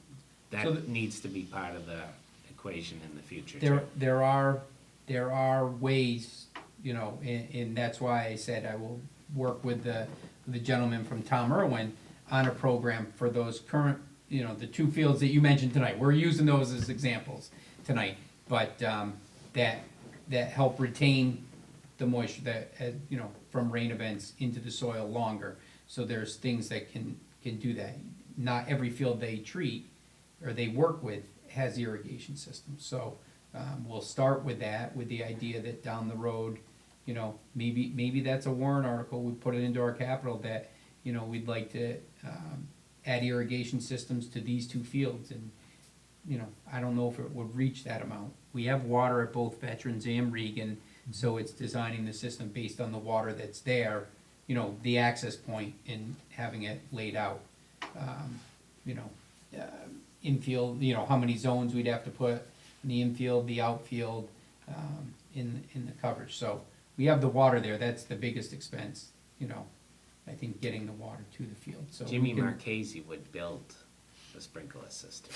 that needs to be part of the equation in the future There, too. there are ways, you know, and that's why I said I will work with the gentleman from Tom Irwin on a program for those current, you know, the two fields that you mentioned tonight. We're using those as examples tonight, but, that help retain the moisture that, you know, from rain events into the soil longer. So there's things that can do that. Not every field they treat or they work with has irrigation systems. So, we'll start with that, with the idea that down the road, you know, maybe that's a warrant article, we put it into our capital that, you know, we'd like to, add irrigation systems to these two fields, and, you know, I don't know if it would reach that amount. We have water at both Veterans and Regan, so it's designing the system based on the water that's there, you know, the access point, and having it laid out. You know, infield, you know, how many zones we'd have to put in the infield, the outfield, in the coverage. So we have the water there, that's the biggest expense, you know, I think getting the water to the field, so. we Jimmy can- Marchese would build a sprinkler system.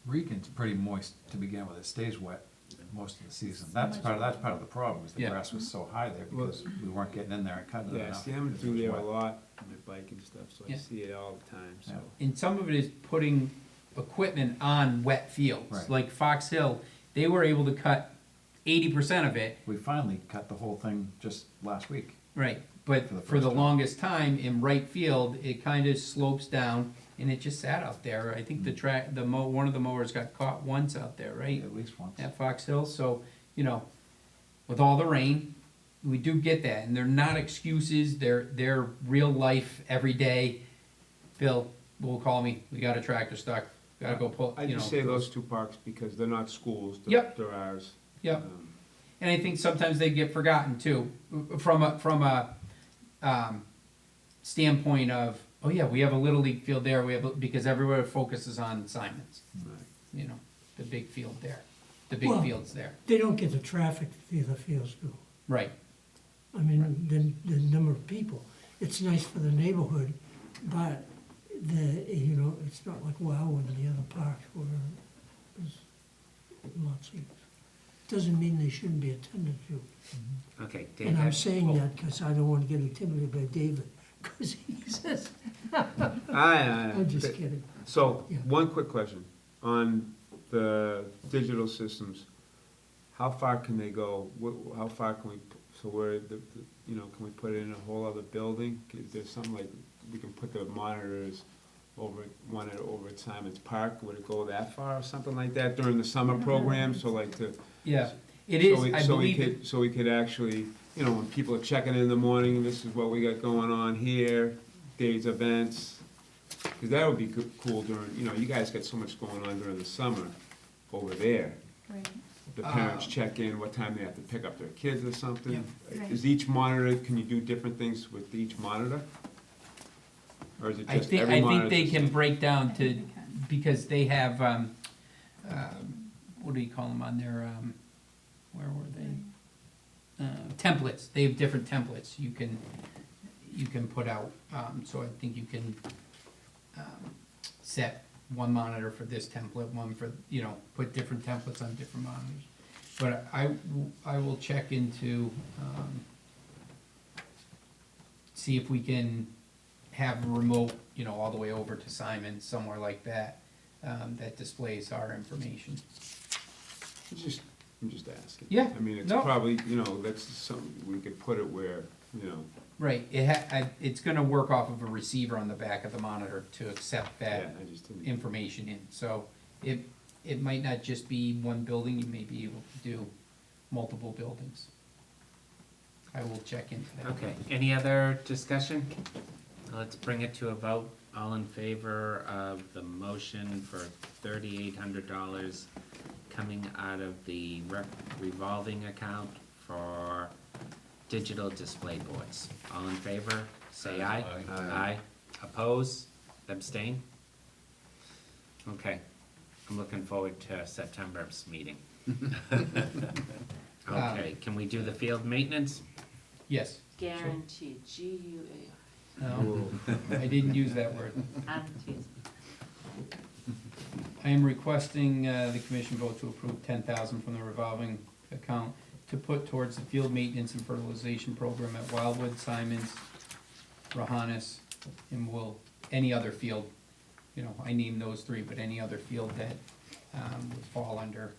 Regan's pretty moist to begin with, it stays wet most of the season. That's part of the problem, is the Yeah. grass was so high there because we weren't getting in there and cutting it Yeah, enough. see, I'm because it through was there wet. a lot on my bike and stuff, so I Yeah. see it all the time, so. Yeah. And some of it is putting equipment on wet fields, Right. like Fox Hill, they were able to cut 80% of it, We finally cut the whole thing just last week. right, but For the for first the time. longest time in right field, it kinda slopes down, and it just sat out there. I think one of the mowers got caught once out there, right? At least once. At Fox Hill, so, you know, with all the rain, we do get that, and they're not excuses, they're real life, every day. Bill will call me, we got a tractor stuck, gotta go pull, I you know. just say those two parks because they're not schools, Yep. they're ours. Yep. Um, And I think sometimes they get forgotten too, from a standpoint of, oh yeah, we have a Little League field there, because everywhere focuses on Simons, right. you know, the big field there, the big Well- fields there. They don't get the traffic the other fields do. Right, I mean, the number of people. It's nice for the neighborhood, but it's not like WOW and the other parks where there's lots of, doesn't mean they shouldn't be attended to. Okay, Dave, And I'm saying that because I don't want to get intimidated by David, because he says, I'm just kidding. So, Yeah. one quick question, on the digital systems, how far can they go? How far can we, so where, can we put it in a whole other building? Is there something like, we can put the monitors over at Simon's Park, would it go that far or something like that during the summer program, so like to? yeah, it is, I So we believe, could, so we could actually, when people are checking in the morning, this is what we got going on here, days events. Cause that would be cool during, you guys got so much going on during the summer over there. Right. The parents check in, what time they have to pick up their kids or something. Yeah. Right. Is each monitor, can you do different things with each monitor? Or is it just every I monitor? think they can break down I to, think they can. because they have, what do you call them on their, where were they? Templates, they have different templates you can put out, so I think you can, set one monitor for this template, one for, put different templates on different monitors. But I will check into, see if we can have a remote, all the way over to Simon, somewhere like that, that displays our information. I'm just asking. Yeah, I mean, it's no. probably, that's something, we could put it where, Right, it's gonna work off of a receiver on the back of the monitor to accept yeah, that I just didn't. information in. So it might not just be one building, you may be able to do multiple buildings. I will check into that. Okay, any other discussion? Let's bring it to a vote. All in favor of the motion for $3,800 coming out of the revolving account for digital display boards. All in favor, say aye. Aye. Aye. Oppose, abstain? Okay, I'm looking forward to September's meeting. Okay, can we do the field maintenance? Yes, Guaranteed, G-U-A-R. no, I didn't use that word. I'm teasing. I am requesting, the commission vote to approve $10,000 from the revolving account to put towards the field maintenance and fertilization program at Wildwood, Simons, Rohannes, and any other field. I named those three, but any other field that, would fall under,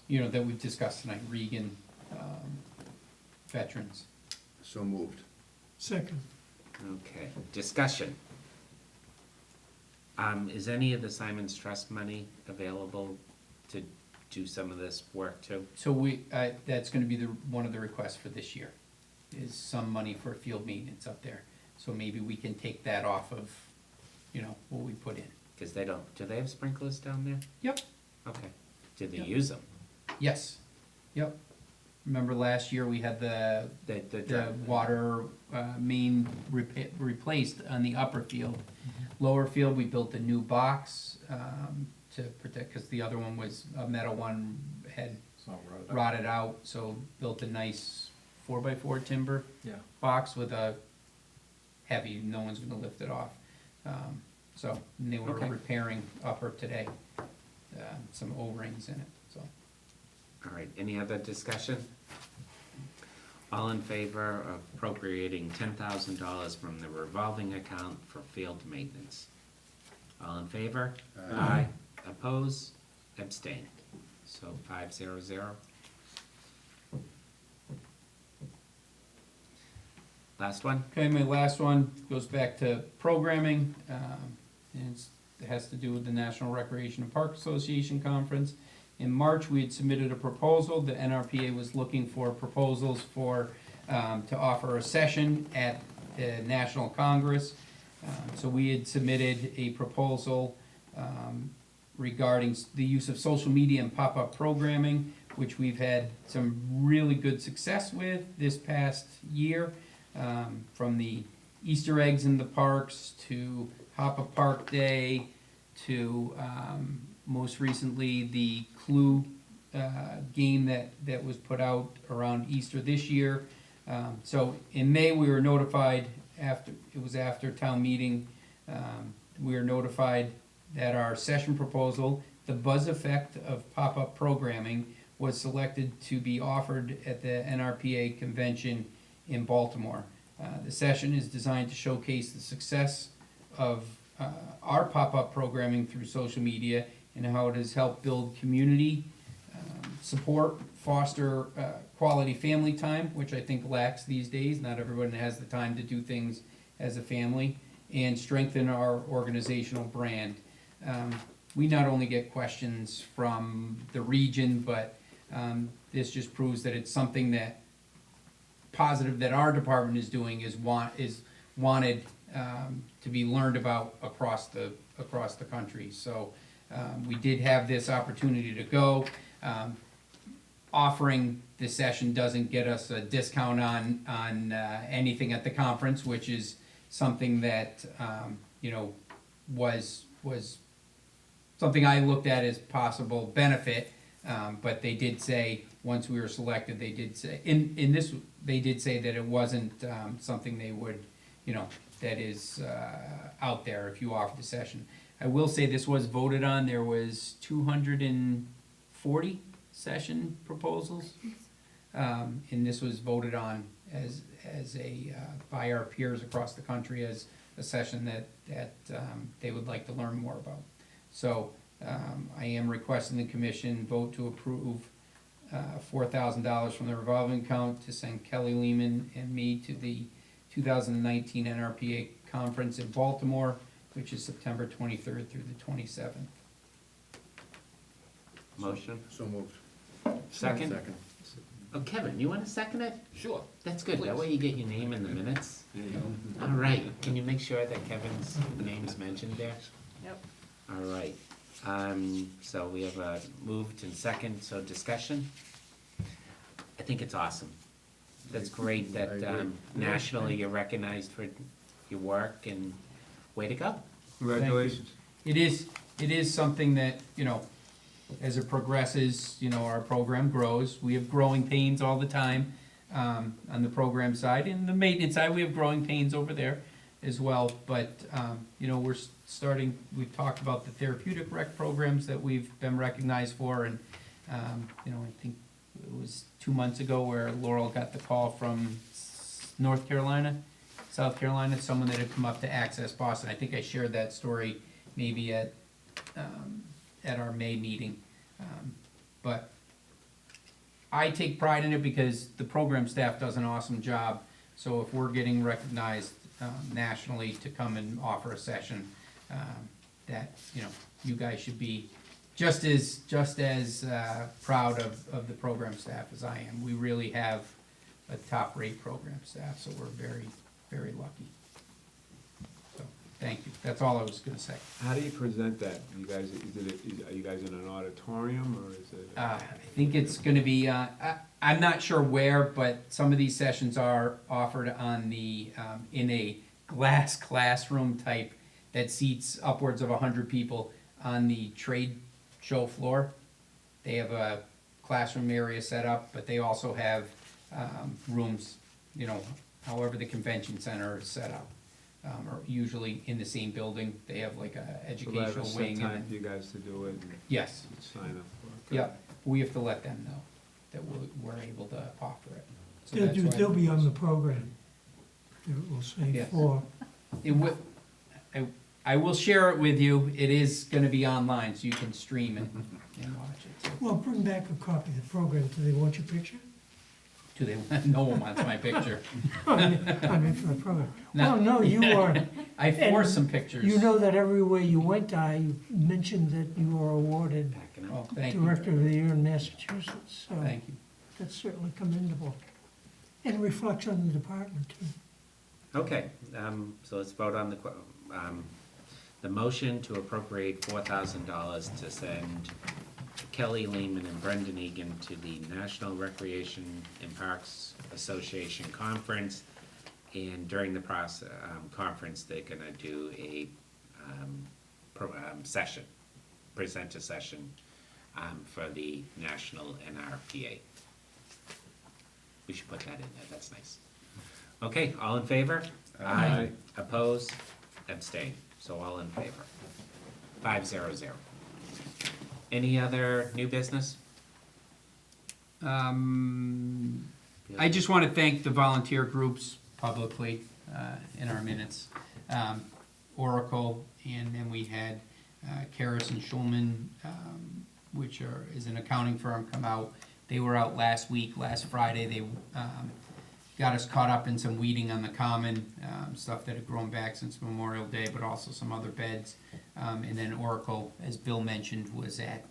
that we've discussed tonight, Regan, veterans. So moved. Second, Okay, discussion. Is any of the Simon's Trust money available to do some of this work too? So that's gonna be one of the requests for this year, is some money for field maintenance up there. So maybe we can take that off of, what we put in. Cause do they have sprinklers down there? Yep. Okay, do they Yep. use them? Yes, yep. Remember last year, we had the water, main replaced on the upper field. Lower field, we built a new box, to protect, cause the other one was, a metal one had rotted out, so built a nice 4x4 timber box with a heavy, no one's gonna lift it off. And they were Okay. repairing upper today, some O-rings in it, so. All right, any other discussion? All in favor of appropriating $10,000 from the revolving account for field maintenance? All in favor? Aye. Oppose? Abstain? So 500. Last one? Okay, my last one goes back to programming, and it has to do with the National Recreation and Park Association Conference. In March, we had submitted a proposal. The NRPA was looking for proposals for, to offer a session at the National Congress. So we had submitted a proposal regarding the use of social media and pop-up programming, which we've had some really good success with this past year, from the Easter eggs in the parks to Hop a Park Day to most recently the Clue game that was put out around Easter this year. So in May, we were notified after town meeting, we were notified that our session proposal, the buzz effect of pop-up programming, was selected to be offered at the NRPA convention in Baltimore. The session is designed to showcase the success of our pop-up programming through social media and how it has helped build community, support, foster quality family time, which I think lacks these days. Not everyone has the time to do things as a family, and strengthen our organizational brand. We not only get questions from the region, but this just proves that it's something that positive that our department is doing is wanted to be learned about across the country. So we did have this opportunity to go. Offering this session doesn't get us a discount on anything at the conference, which is something that was something I looked at as possible benefit. But they did say, once we were selected, they did say, they did say that it wasn't something they would, that is out there if you offer the session. I will say this was voted on. There was 240 session proposals. And this was voted on as by our peers across the country as a session that they would like to learn more about. So I am requesting the commission vote to approve $4,000 from the revolving account to send Kelly Lehman and me to the 2019 NRPA conference in Baltimore, which is September 23rd through the 27th. Motion? So moved. Second? Second. Oh, Kevin, you wanna second it? Sure. That's good, that way you get your name in the minutes. There you go. All right, can you make sure that Kevin's name's mentioned there? Yep. All right, so we have a moved and second, so discussion? I think it's awesome. That's great that, I agree. nationally you're recognized for your work, and way to go. Congratulations. It is something that, as it progresses, our program grows. We have growing pains all the time on the program side. And the maintenance side, we have growing pains over there as well. But, we're starting, we've talked about the therapeutic rec programs that we've been recognized for. And, I think it was 2 months ago where Laurel got the call from South Carolina, someone that had come up to Access Boston. I think I shared that story maybe at our May meeting. But I take pride in it because the program staff does an awesome job. So if we're getting recognized nationally to come and offer a session, that, you guys should be just as proud of the program staff as I am. We really have a top-rate program staff, so we're very, very lucky. So, thank you. That's all I was gonna say. How do you present that? You guys, are you guys in an auditorium or is it? I think it's gonna be, I'm not sure where, but some of these sessions are offered on the, in a glass classroom type that seats upwards of 100 people on the trade show floor. They have a classroom area set up, but they also have rooms, however the convention center is set up. Or usually in the same building, they have like a So they have educational a set wing. time And for you guys to do it and yes, sign up for it? yeah, we have to let them know that we're able to offer it. So They'll that's why they'll be on the request- program. It will say Yes. for, It will, I will share it with you. It is gonna be online, so you can stream it and watch it. So, well, bring back a copy of the program. Do they want your picture? Do they, no one wants my picture. I mean, for the program. No. Well, no, you are, I forced some pictures. you know that everywhere you went, I mentioned that you were awarded Backing up. Oh, thank you, Director of the Year in Massachusetts, so thank you. that's certainly commendable. And reflects on the department too. Okay, so let's vote on the motion to appropriate $4,000 to send Kelly Lehman and Brendan Egan to the National Recreation and Parks Association Conference. And during the conference, they're gonna do a, session, present a session, for the National NRPA. We should put that in there, that's nice. Okay, all in favor? Aye. Oppose, abstain, so all in favor. 5-0-0. Any other new business? I just want to thank the volunteer groups publicly in our minutes. Oracle, and then we had Karas and Schulman, which is an accounting firm, come out. They were out last Friday. They got us caught up in some weeding on the common, stuff that had grown back since Memorial Day, but also some other beds. And then Oracle, as Bill mentioned, was at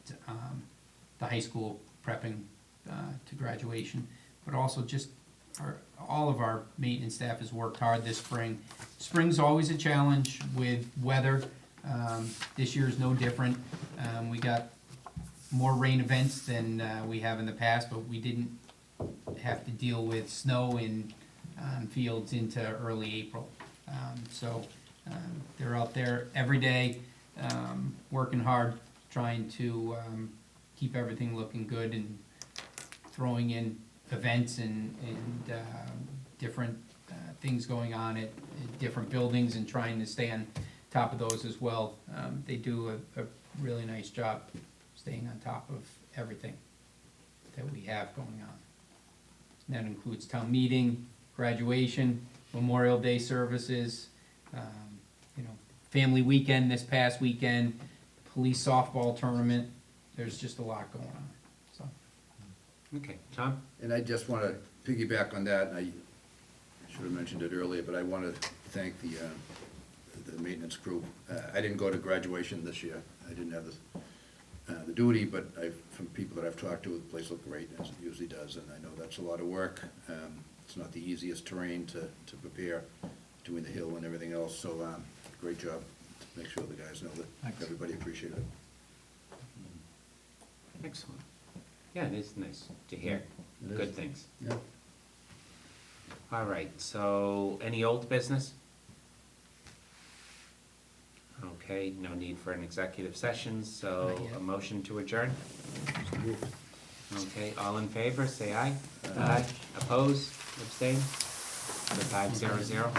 the high school prepping to graduation. But also just all of our maintenance staff has worked hard this spring. Spring's always a challenge with weather. This year is no different. We got more rain events than we have in the past, but we didn't have to deal with snow in fields into early April. So they're out there every day, working hard, trying to keep everything looking good and throwing in events and different things going on at different buildings and trying to stay on top of those as well. They do a really nice job staying on top of everything that we have going on. That includes town meeting, graduation, Memorial Day services, family weekend this past weekend, police softball tournament. There's just a lot going on, so. Okay, Tom? And I just want to piggyback on that, and I should have mentioned it earlier, but I want to thank the maintenance crew. I didn't go to graduation this year. I didn't have the duty, but from people that I've talked to, the place looked great, as it usually does, and I know that's a lot of work. It's not the easiest terrain to prepare, doing the hill and everything else, so great job. Make sure the guys know that everybody appreciated it. Excellent. Yeah, it is nice to hear good things. Yeah. All right, so any old business? Okay, no need for an executive session, so Not yet. a motion to adjourn? Okay, all in favor, say aye. Aye. Oppose, abstain? So 5-0-0.